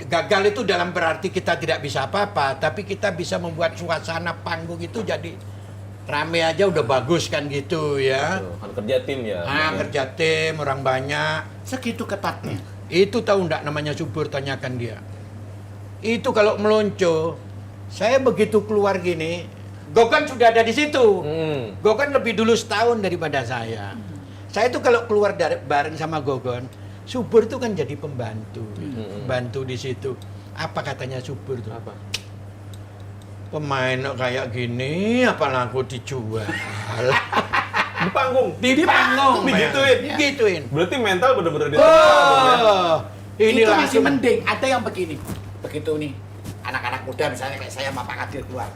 Gagal itu dalam berarti kita tidak bisa apa-apa, tapi kita bisa membuat suasana panggung itu jadi rame aja udah bagus kan gitu ya. Tuh, kan kerja tim ya. Kerja tim, orang banyak. Segitu ketatnya. Itu tahu enggak namanya subur, tanyakan dia. Itu kalau melonco, saya begitu keluar gini, Gogan sudah ada di situ. Gogan lebih dulu setahun daripada saya. Saya itu kalau keluar bareng sama Gogon, Subur itu kan jadi pembantu. Bantu di situ. Apa katanya Subur tuh? Apa? Pemain kayak gini, apa laku dijual? Di panggung. Di panggung. Digituin. Gituin. Berarti mental bener-bener ditendang dong ya. Oh, ini Itu masih langsung. mending. Ada yang begini. Begitu nih, anak-anak muda misalnya kayak saya sama Pak Kadir keluar.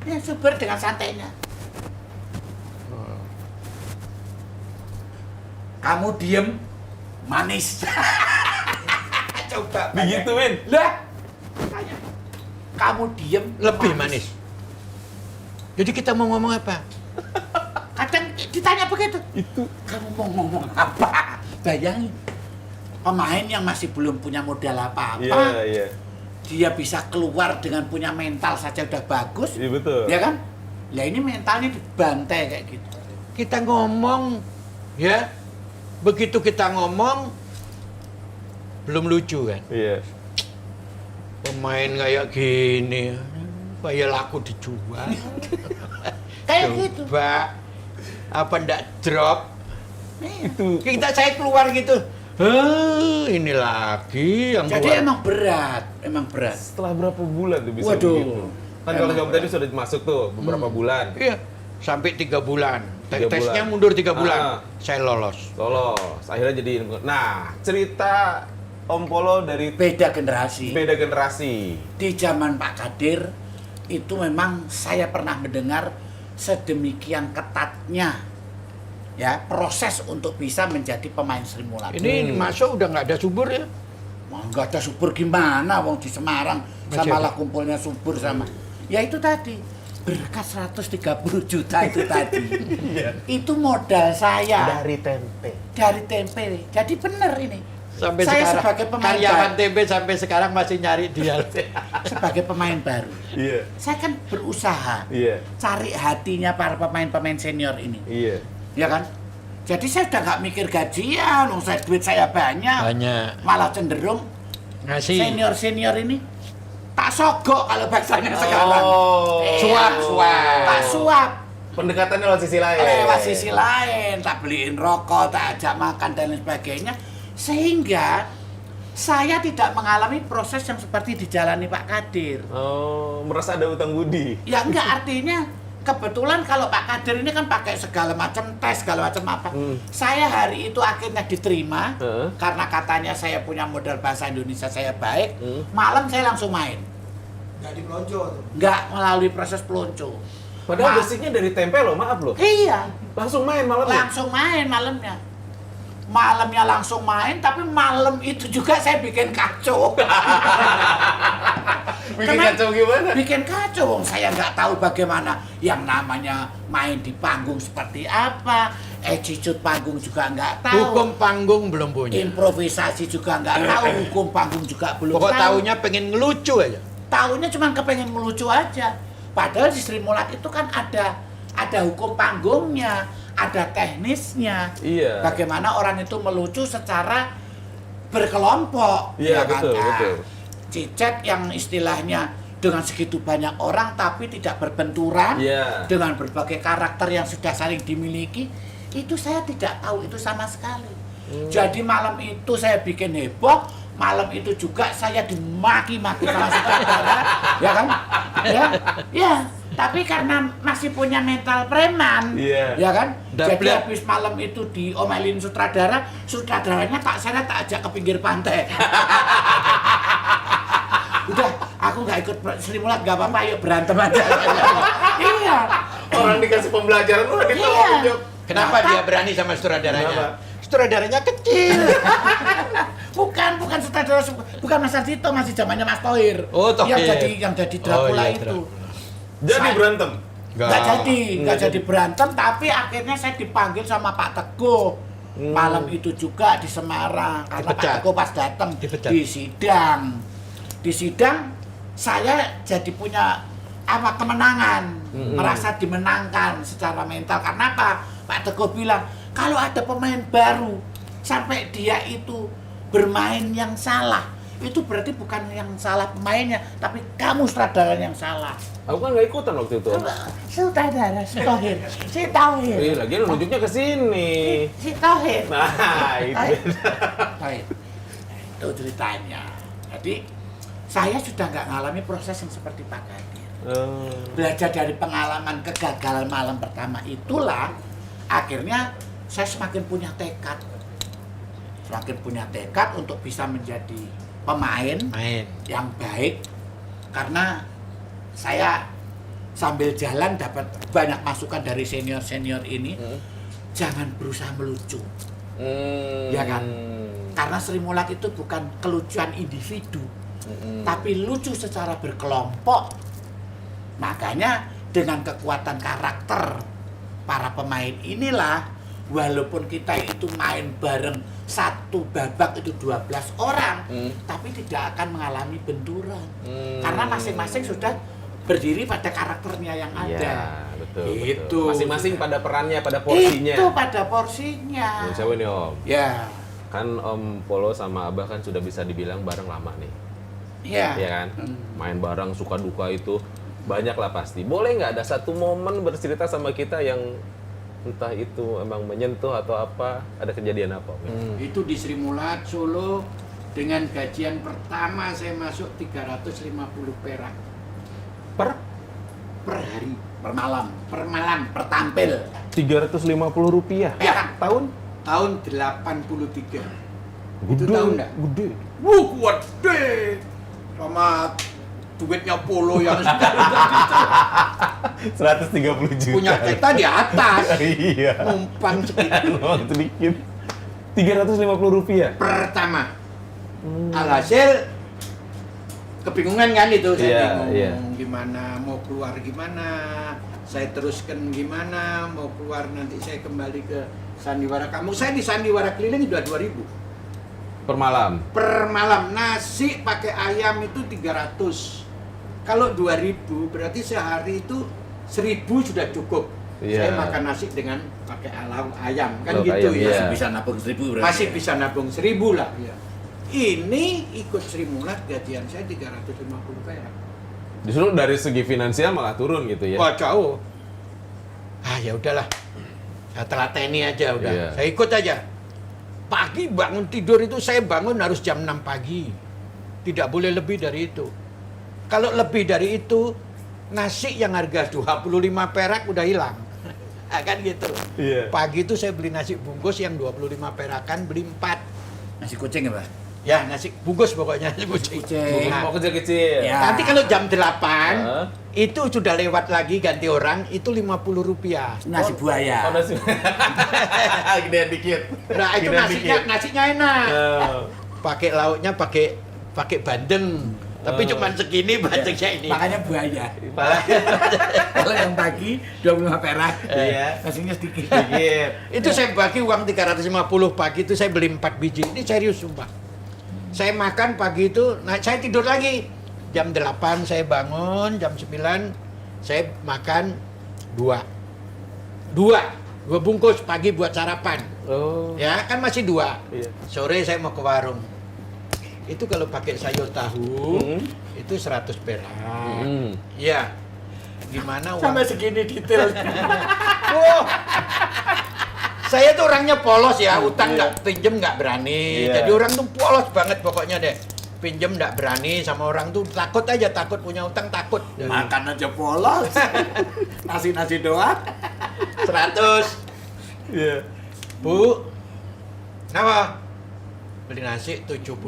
Ya Subur dengan santainya. Kamu diem, manis. Coba. Digituin. Lah, tanya. Kamu diem, Lebih manis. Jadi kita mau ngomong apa? Kadang ditanya begitu. Itu. Kamu mau ngomong apa? Bayangin. Pemain yang masih belum punya modal apa-apa. Iya, iya. Dia bisa keluar dengan punya mental saja udah bagus. Iya betul. Ya kan? Ya ini mentalnya dibantai kayak gitu. Kita ngomong, ya. Begitu kita ngomong, belum lucu kan? Iya. Pemain kayak gini, kayak laku dijual. Kayak gitu. Coba, apa ndak drop? Itu. Saya keluar gitu. Ini lagi yang Jadi keluar. emang berat, emang berat. Setelah berapa bulan tuh bisa Waduh. begitu? Kan kalau Emang kamu tadi sudah masuk tuh beberapa bulan. Iya, sampai 3 bulan. 3 Tesnya bulan. mundur 3 bulan. Ah. Saya lolos. Lolos. Akhirnya jadi. Nah, cerita Om Polo dari Beda generasi. beda generasi. Di zaman Pak Kadir itu memang saya pernah mendengar sedemikian ketatnya ya proses untuk bisa menjadi pemain Sri Mulat. Ini masuk udah nggak ada subur ya? nggak ada subur gimana, wong di Semarang Masih sama ada. lah kumpulnya subur sama. Ya itu tadi, berkat 130 juta itu tadi. Itu modal saya Dari tempe. dari tempe. Jadi bener ini. Sampai Saya sekarang sebagai pemain karyawan baru, tempe sampai sekarang masih nyari dia. sebagai pemain baru, Iya. saya kan berusaha Iya. cari hatinya para pemain-pemain senior ini. Iya. Ya kan? Jadi saya udah nggak mikir gajian, duit saya banyak. Banyak Malah cenderung ngasih senior ini tak sogok kalau bahasanya sekarang. Oh. Suap. Tak suap. Pendekatannya lewat sisi lain. Lewat sisi lain, tak beliin rokok, tak ajak makan dan lain sebagainya. Sehingga saya tidak mengalami proses yang seperti dijalani Pak Kadir. Oh, merasa ada utang budi. Ya enggak, artinya kebetulan kalau Pak Kadir ini kan pakai segala macam tes, segala macam apa. Saya hari itu akhirnya diterima Heeh. karena katanya saya punya modal bahasa Indonesia saya baik. Malam saya langsung main, Nggak dipelonco tuh. nggak melalui proses pelonco. Padahal Ma- basicnya dari tempe loh, maaf loh. Iya, Langsung main malamnya. langsung main malamnya. Malamnya langsung main, tapi malam itu juga saya bikin kacau. Bikin Kenapa? kacau gimana? Bikin kacau, wong saya nggak tahu bagaimana yang namanya main di panggung seperti apa, attitude panggung juga nggak tahu, hukum panggung belum punya. improvisasi juga nggak tahu, hukum panggung juga belum Pokok tahu. tahunya pengen ngelucu aja. Tahunya cuma kepengen melucu aja. Padahal di Sri Mulat itu kan ada hukum panggungnya, ada teknisnya. Iya. Bagaimana orang itu melucu secara berkelompok. Iya, ya kan? betul, Nah, betul. Cicet yang istilahnya dengan segitu banyak orang tapi tidak berbenturan, Iya. dengan berbagai karakter yang sudah saling dimiliki, itu saya tidak tahu itu sama sekali. Jadi malam itu saya bikin heboh, malam itu juga saya dimaki-maki sama sutradara, ya kan? Ya. Tapi karena masih punya mental preman, Iya. ya kan? Jadi Dablek. habis malam itu diomelin sutradara, sutradaranya saya tak ajak ke pinggir pantai. Udah, aku nggak ikut Sri Mulat, nggak apa-apa, yuk berantem aja. Iya. Orang dikasih pembelajaran malah Iya. ditolong. Kenapa dia berani sama sutradaranya? Kenapa? Sutradaranya kecil. Bukan sutradara, bukan Mas Ardhito, masih zamannya Mas Thohir. Oh, Thohir. Yang jadi Dracula Oh, iya, itu. Dracula. Jadi Saya- berantem. Nggak jadi berantem, tapi akhirnya saya dipanggil sama Pak Teguh. Malam itu juga di Semarang, karena Pak Dipecat. Teguh pas datang Dipecat. di sidang. Di sidang saya jadi punya kemenangan, merasa dimenangkan secara mental. Karena apa? Pak Teguh bilang, kalau ada pemain baru sampai dia itu bermain yang salah, itu berarti bukan yang salah pemainnya, tapi kamu sutradara yang salah. Aku kan nggak ikutan waktu itu. Sutradara, si Thohir, si Thohir. Lagian nunjuknya ke sini. Si Thohir. Nah, itu. Thohir. Itu ceritanya. Jadi saya sudah nggak ngalami proses yang seperti Pak Kadir. Belajar dari pengalaman kegagalan malam pertama itulah akhirnya saya semakin punya tekad. Semakin punya tekad untuk bisa menjadi pemain Main. yang baik, karena saya sambil jalan dapat banyak masukan dari senior-senior ini. Jangan berusaha melucu, ya kan? Karena Sri Mulat itu bukan kelucuan individu, tapi lucu secara berkelompok. Makanya dengan kekuatan karakter para pemain inilah, walaupun kita itu main bareng satu babak itu 12 orang, tapi tidak akan mengalami benturan. Karena masing-masing sudah berdiri pada karakternya yang ada. Iya, betul. Itu. Masing-masing pada perannya, pada porsinya. Itu pada porsinya. Siapa nih Om? Ya, Kan Om Polo sama Abah kan sudah bisa dibilang bareng lama nih. ya. Iya kan? Main bareng suka duka itu banyak lah pasti. Boleh nggak ada satu momen bercerita sama kita yang entah itu emang menyentuh atau apa, ada kejadian apa? Om? Itu di Sri Mulat Solo dengan gajian pertama saya masuk 350 perak Per per hari. Per malam, per tampil. 350 rupiah. Ya. Tahun? Tahun 83. Gede, tahu nggak? Gede. Wuh, gede. Sama duitnya Polo yang sekarang 130 juta. punya kita di atas. Iya. Numpang segitu. Waktu dikit. 350 rupiah. Pertama. Alhasil kebingungan kan itu, saya Iya, bingung iya. gimana mau keluar gimana, saya teruskan gimana, mau keluar nanti saya kembali ke sandiwara kampung. Saya di sandiwara keliling udah 2.000 Per malam. per malam. Nasi pakai ayam itu 300. Kalau 2.000 berarti sehari itu 1.000 sudah cukup. Iya. Saya makan nasi dengan pakai ayam kan Lauk gitu ayam, ya. iya. Masih bisa nabung 1.000 berarti. Masih bisa nabung 1.000 lah. Ini ikut Sri Mulat gajian saya 350 perak. Justru dari segi finansial malah turun gitu ya. Wah jauh. Ah ya udahlah. Saya telateni aja udah. Iya. Saya ikut aja. Pagi bangun tidur itu saya bangun harus jam 6 pagi. Tidak boleh lebih dari itu. Kalau lebih dari itu nasi yang harga 25 perak udah hilang. Kan gitu. Iya. Pagi itu saya beli nasi bungkus yang 25 perakan, beli 4. Nasi kucing ya, Pak? Ya, nasi bungkus pokoknya nasi kucing. Kucing. Nah, Mau kecil-kecil. Ya. nanti kalau jam 8 Heeh. itu sudah lewat lagi ganti orang, itu 50 rupiah. Nasi buaya. Oh, nasi. Gedean dikit. Nah, itu Gedean nasinya dikit. nasinya enak. Oh. Pakai lauknya pakai bandeng. Tapi Oh. cuma segini bandengnya ini. Makanya buaya. Parah. Kalau yang pagi 25 perak. Iya. Nasinya sedikit. Dikit. Itu saya bagi uang 350 pagi itu saya beli 4 biji. Ini serius sumpah. Saya makan pagi itu, nah saya tidur lagi. Jam 8 saya bangun, jam 9 saya makan 2 bungkus pagi buat sarapan. Oh. Ya, kan masih 2. Iya. Sore saya mau ke warung. Itu kalau pakai sayur tahu, itu 100 perak. Iya. Gimana uang? Sampai segini detail. Wah. Saya tuh orangnya polos ya, utang nggak pinjem nggak berani. Iya. Jadi orang tuh polos banget pokoknya deh. Pinjem nggak berani sama orang tuh takut aja, takut punya utang takut. Makan aja polos. Nasi-nasi doang. 100. Iya. Bu, kenapa? Beli nasi 75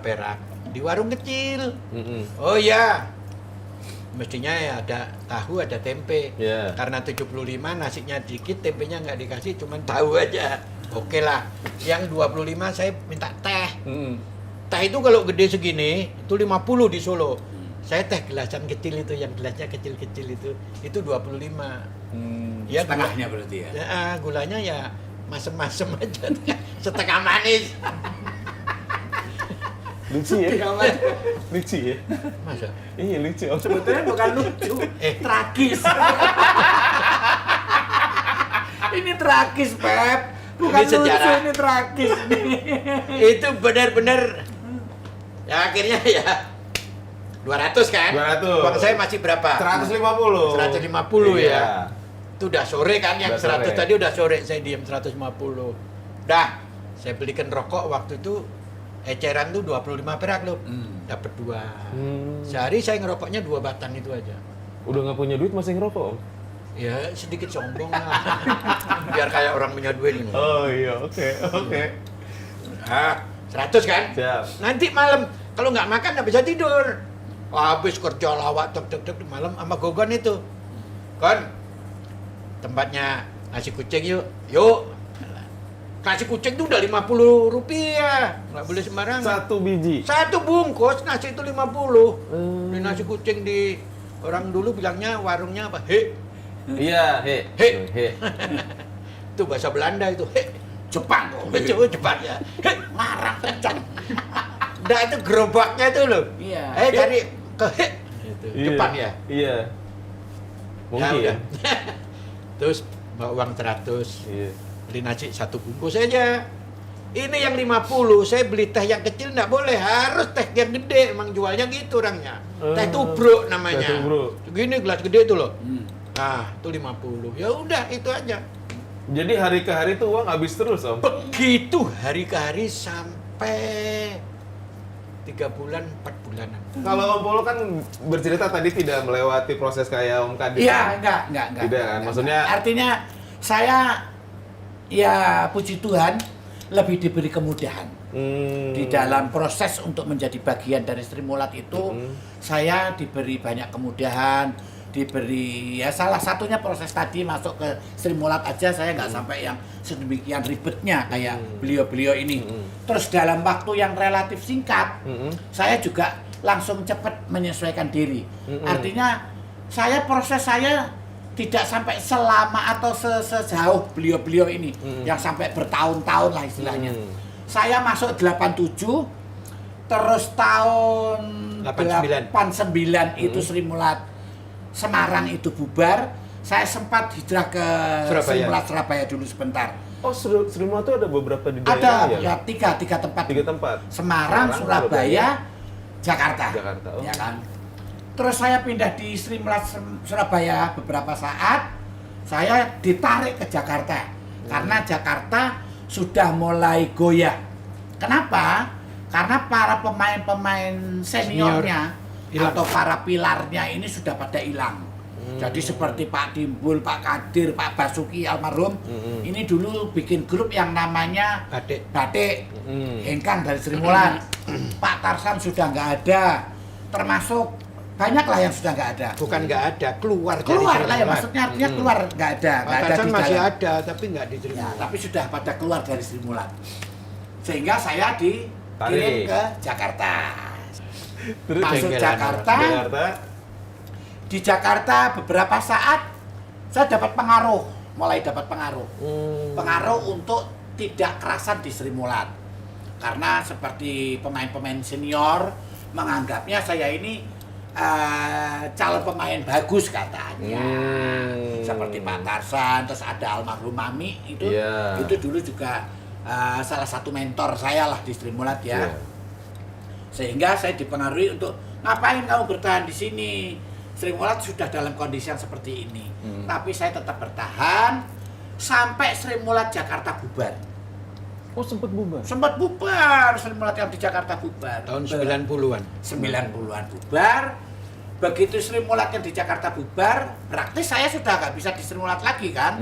perak di warung kecil. Oh iya, mestinya ya ada tahu, ada tempe. Iya. Karena 75 nasinya dikit, tempenya nggak dikasih, cuman tahu aja. Oke lah. Yang 25 saya minta teh. Teh itu kalau gede segini, itu 50 di Solo. Saya teh gelasan kecil itu, yang gelasnya kecil-kecil itu 25. Ya, Setengahnya berarti ya. Ya, gulanya ya masem-masem aja, setengah manis. Lucu ya? Lucu ya? Masa? Iya lucu. Sebetulnya bukan lucu, tragis. Ini tragis, Pep. Bukan Ini sejarah. lucu, ini tragis. Itu benar-benar ya akhirnya ya 200 kan? 200. Uang saya masih berapa? 150. 150 Iya. ya. Itu udah sore kan, yang Udah 100 sore. tadi udah sore, saya diem 150. Dah, saya belikan rokok waktu itu eceran tuh 25 perak loh. Dapat 2. Sehari saya ngerokoknya 2 batang itu aja. Udah nggak punya duit masih ngerokok? Om? Ya sedikit sombong lah. Biar kayak orang punya duit ini. Oh iya, oke. Ah, 100 kan? Siap. Nanti malam kalau nggak makan nggak bisa tidur. Habis kerja lawak tek malam sama Gogon itu. Kon, tempatnya nasi kucing yuk. Yuk. Nasi kucing tuh udah 50 rupiah. Nggak boleh sembarangan. Satu biji. Satu bungkus nasi itu 50. Ini nasi kucing di orang dulu bilangnya warungnya apa? Iya, he. He. Itu bahasa Belanda itu. Jepang kok. Jepang ya. Marah kencang. Nah itu gerobaknya itu loh. Iya. Cari ke itu. Iya. Jepang ya. Iya. Mungkin. udah. Terus bawa uang 100. Iya. Beli nasi 1 bungkus aja. Ini yang 50, saya beli teh yang kecil nggak boleh, harus teh yang gede, emang jualnya gitu orangnya. Teh tubruk namanya. Teh tubruk. Segini gelas gede itu loh. Nah, itu 50. Ya udah, itu aja. Jadi hari ke hari tuh uang habis terus, Om? Begitu hari ke hari sampai 3 bulan, 4 bulanan. Kalau Om Polo kan bercerita tadi tidak melewati proses kayak Om Kadif. Iya, enggak. Tidak kan? Maksudnya- artinya saya ya puji Tuhan lebih diberi kemudahan. Di dalam proses untuk menjadi bagian dari Sri Mulat itu saya diberi banyak kemudahan, diberi ya salah satunya proses tadi masuk ke Sri Mulat aja saya nggak sampai yang sedemikian ribetnya kayak beliau-beliau ini. Terus dalam waktu yang relatif singkat saya juga langsung cepat menyesuaikan diri. Artinya proses saya tidak sampai selama atau sejauh beliau-beliau ini yang sampai bertahun-tahun lah istilahnya. Saya masuk 87 terus tahun 89 itu Sri Mulat Semarang itu bubar, saya sempat hijrah ke Sri Mulat Surabaya dulu sebentar. Oh, Sri Mulat itu ada beberapa di daerah Ada ya tiga tempat. Semarang, Surabaya, Jakarta. Oh. Ya kan. Terus saya pindah di Sri Mulat Surabaya beberapa saat, saya ditarik ke Jakarta karena Jakarta sudah mulai goyah. Kenapa? Karena para pemain-pemain seniornya atau para pilarnya ini sudah pada hilang. Jadi seperti Pak Timbul, Pak Kadir, Pak Basuki almarhum, ini dulu bikin grup yang namanya Batik, Hengkang dari Sri Mulat. Pak Tarsan sudah nggak ada, termasuk banyak lah yang sudah nggak ada. Bukan nggak ada, keluar dari Keluar Sri lah ya, Mulat. maksudnya artinya keluar nggak ada, Pak nggak ada Tarsan di masih dalam. ada, tapi nggak di Sri Ya, Mulat. tapi sudah pada keluar dari Sri Mulat. Sehingga saya dikirim Tarik. ke Jakarta. Terus Masuk Jengkelan Jakarta. Di Jakarta beberapa saat saya dapat pengaruh, mulai dapat pengaruh. Pengaruh untuk tidak kerasan di Sri Mulat. Karena seperti pemain-pemain senior menganggapnya saya ini calon pemain bagus katanya. Seperti Pak Tarsan, terus ada almarhum Mami itu dulu juga salah satu mentor saya lah di Sri Mulat ya. Sehingga saya dipengaruhi untuk ngapain kamu bertahan di sini? Sri Mulat sudah dalam kondisi yang seperti ini. Tapi saya tetap bertahan sampai Sri Mulat Jakarta bubar. Oh, sempat bubar. Sempat bubar Sri Mulat yang di Jakarta bubar. Tahun 90-an. 90-an bubar. Begitu Sri Mulat yang di Jakarta bubar, praktis saya sudah nggak bisa di Sri Mulat lagi kan.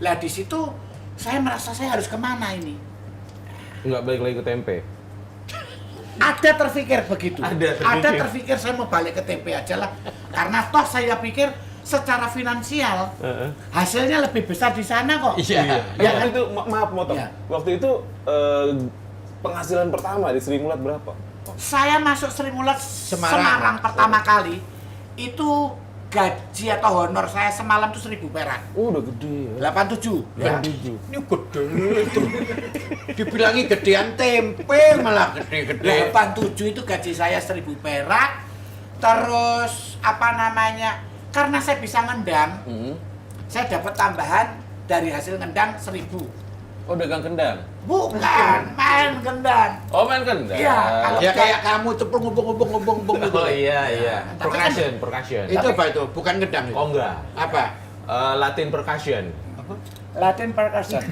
Lah di situ saya merasa saya harus kemana ini? Nggak balik lagi ke tempe. Ada terpikir begitu. Ada terpikir saya mau balik ke TP aja lah. Karena toh saya pikir secara finansial hasilnya lebih besar di sana kok. Iya. Ya Waktu kan? itu maaf motong. Iya. Waktu itu penghasilan pertama di Sri Mulat berapa? Saya masuk Sri Mulat Semarang pertama kali itu gaji atau honor saya semalam tuh 1.000 perak. Oh, udah gede. 87. Ya. Ini gede itu. Dibilangi gedean tempe malah gede-gede. 87 itu gaji saya 1.000 perak. Terus apa namanya? Karena saya bisa ngendang, saya dapat tambahan dari hasil ngendang 1.000. Oh, dagang kendang. Bukan, main gendang. Oh, main kendang. Iya, kalau Ya kayak kamu cepung ngubung gitu. Oh iya. Tapi kan- Percussion. Itu apa itu? Bukan gedang itu. Oh enggak. Apa? Latin percussion. Latin percussion.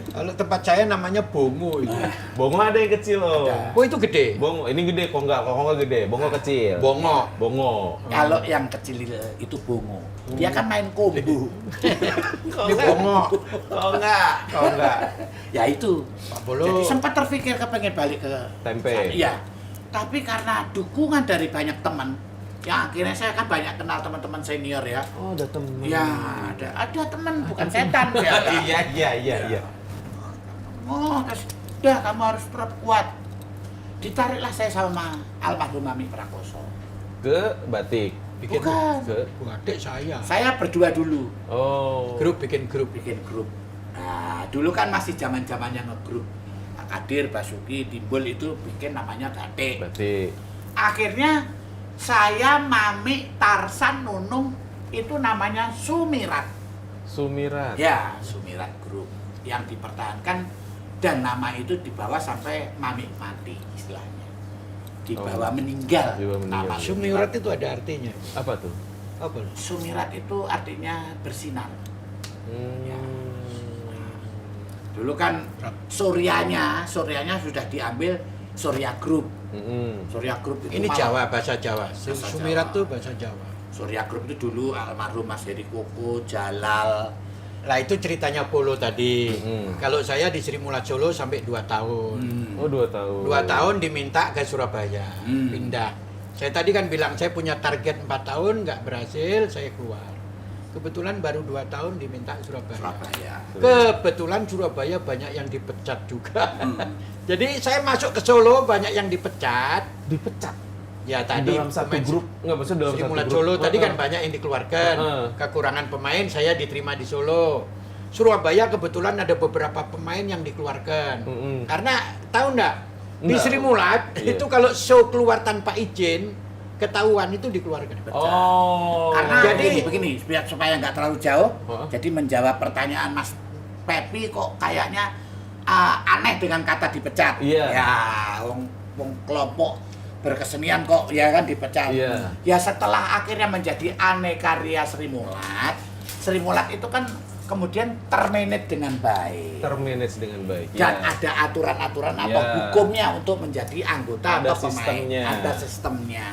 Kalau tempat saya namanya bongo itu. Bongo ada yang kecil loh. Oh itu gede. Bongo, ini gede, kok enggak gede. Bongo kecil. Bongo. Kalau yang kecil itu bongo. Dia kan main kombu. Ini bongo. Kok enggak. Ya itu. Pak Bolo. Jadi sempat terpikir kepengen balik ke Tempe. sana. Iya. Tapi karena dukungan dari banyak teman, ya akhirnya saya kan banyak kenal teman-teman senior ya. Oh, ada temen. Ya, ada teman bukan setan ya. Iya. Oh, terus udah kamu harus tetap kuat. Ditariklah saya sama almarhum Mami Prakoso. Ke batik. Bikin Bukan. Ke adik saya. Saya berdua dulu Oh. Bikin grup. bikin grup. Nah, dulu kan masih zaman-zamannya ngegrup. Pak Kadir, Basuki, Timbul itu bikin namanya Batik. Batik. Akhirnya saya, Mami, Tarsan, Nunung itu namanya Sumirat. Sumirat. Ya, Sumirat Group yang dipertahankan dan nama itu dibawa sampai Mami mati istilahnya. Dibawa meninggal. Dibawa meninggal. Nama Sumirat itu ada artinya. Apa tuh? Apa? Sumirat itu artinya bersinar. Ya. Dulu kan Suryanya sudah diambil Surya Group. Surya Group itu Ini malah- Jawa, bahasa Jawa. Bahasa Sumirat Jawa. tuh bahasa Jawa. Surya Group itu dulu almarhum Mas Heri Koko, Jalal. Lah itu ceritanya Polo tadi. Mm-mm. Kalau saya di Sri Mulat Solo sampai 2 tahun. Oh, 2 tahun. 2 tahun diminta ke Surabaya, Hmm. pindah. Saya tadi kan bilang saya punya target 4 tahun nggak berhasil, saya keluar. Kebetulan baru 2 tahun diminta Surabaya. Surabaya. Kebetulan Surabaya banyak yang dipecat juga. Jadi saya masuk ke Solo banyak yang dipecat. Dipecat. Ya tadi Dalam satu pemain grup, nggak maksudnya dalam Sri satu Mulat grup. Solo tadi kan Heeh. banyak yang dikeluarkan. Heeh. Kekurangan pemain saya diterima di Solo. Surabaya kebetulan ada beberapa pemain yang dikeluarkan. Mm-mm. Karena tahu nggak di Nggak. Sri Mulat Iya. itu kalau show keluar tanpa izin ketahuan itu dikeluarkan. Oh. Karena Jadi- begini, biar supaya nggak terlalu jauh, Hah? jadi menjawab pertanyaan Mas Pepi kok kayaknya aneh dengan kata dipecat. Iya. Ya, wong kelompok berkesenian kok ya kan dipecat. Iya. Ya setelah akhirnya menjadi aneh karya Sri Mulat itu kan kemudian termanage dengan baik. termanage dengan baik. Dan Ya. ada aturan-aturan atau Ya. hukumnya untuk menjadi anggota Ada atau pemain. sistemnya. Ada sistemnya.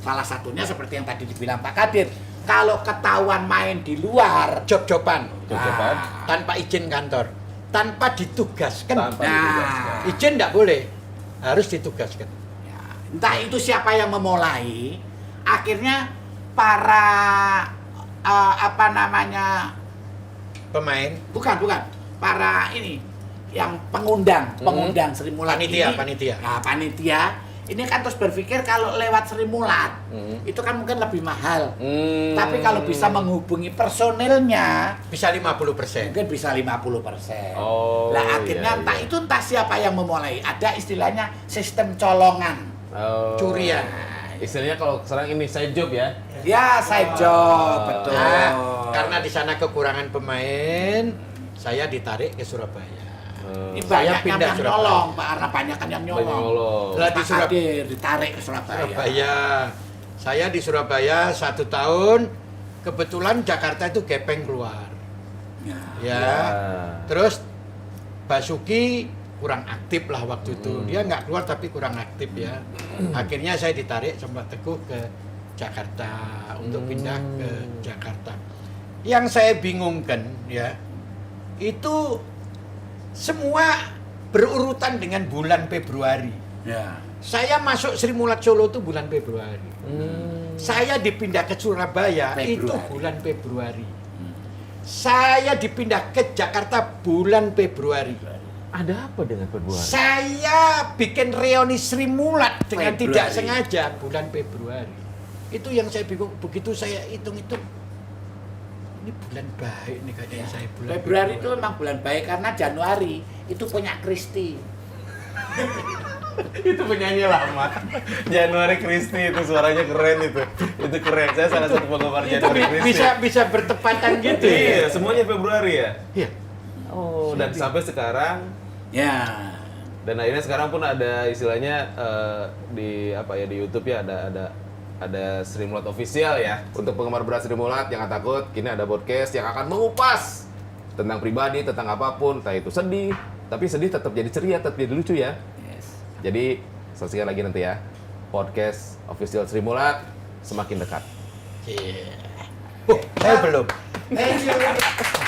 Salah satunya seperti yang tadi dibilang Pak Kadir, kalau ketahuan main di luar, Job-joban Job-joban. tanpa izin kantor, tanpa ditugaskan. Tanpa ditugaskan. Izin nggak boleh, harus ditugaskan. ya, entah itu siapa yang memulai, akhirnya para apa namanya, Pemain, bukan, para ini yang pengundang Sri Mulat Panitia, ini, panitia. Nah, panitia ini kan terus berpikir kalau lewat Sri Mulat itu kan mungkin lebih mahal. Tapi kalau bisa menghubungi personilnya bisa 50%. mungkin bisa 50%. Oh, Lah akhirnya iya, iya. entah siapa yang memulai. Ada istilahnya sistem colongan. Oh. Curian. Istilahnya kalau sekarang ini side job ya. Ya, side job, betul. Nah, karena di sana kekurangan pemain, saya ditarik ke Surabaya. Ini Saya banyak pindah yang Surabaya. nyolong, Pak, karena banyak kan yang Banyak nyolong. nyolong. Lah, di Pak Surab- Kadir ditarik ke Surabaya. Surabaya. Saya di Surabaya 1 tahun, kebetulan Jakarta itu gepeng keluar. Ya. Ya. Terus Basuki kurang aktif lah waktu itu. Dia nggak keluar tapi kurang aktif ya. Akhirnya saya ditarik sama Teguh ke Jakarta untuk pindah ke Jakarta. Yang saya bingungkan ya, itu semua berurutan dengan bulan Februari. Ya. Saya masuk Sri Mulat Solo itu bulan Februari. Saya dipindah ke Surabaya itu Februari. bulan Februari. Saya dipindah ke Jakarta bulan Februari. Ada apa dengan Februari? Saya bikin reuni Sri Mulat dengan Februari. tidak sengaja bulan Februari. Itu yang saya bingung. Begitu saya hitung-hitung, ini bulan baik nih kayaknya saya bulan Februari itu memang bulan baik karena Januari itu punya Kristi. Itu penyanyi lama. Januari Kristi itu suaranya keren itu. Itu keren. Saya salah satu penggemar itu Januari Kristi. bisa bertepatan gitu Iya, ya. semuanya Februari ya. Iya. Oh, dan sampai sekarang Ya. dan akhirnya sekarang pun ada istilahnya di apa ya di YouTube ya ada Sri Mulat Official ya. Untuk penggemar berat Sri Mulat jangan takut, kini ada podcast yang akan mengupas tentang pribadi, tentang apapun, entah itu sedih, tapi sedih tetap jadi ceria, tetap jadi lucu ya. Yes. Jadi saksikan lagi nanti ya. Podcast Official Sri Mulat semakin dekat. Iya. Saya belum. Thank you.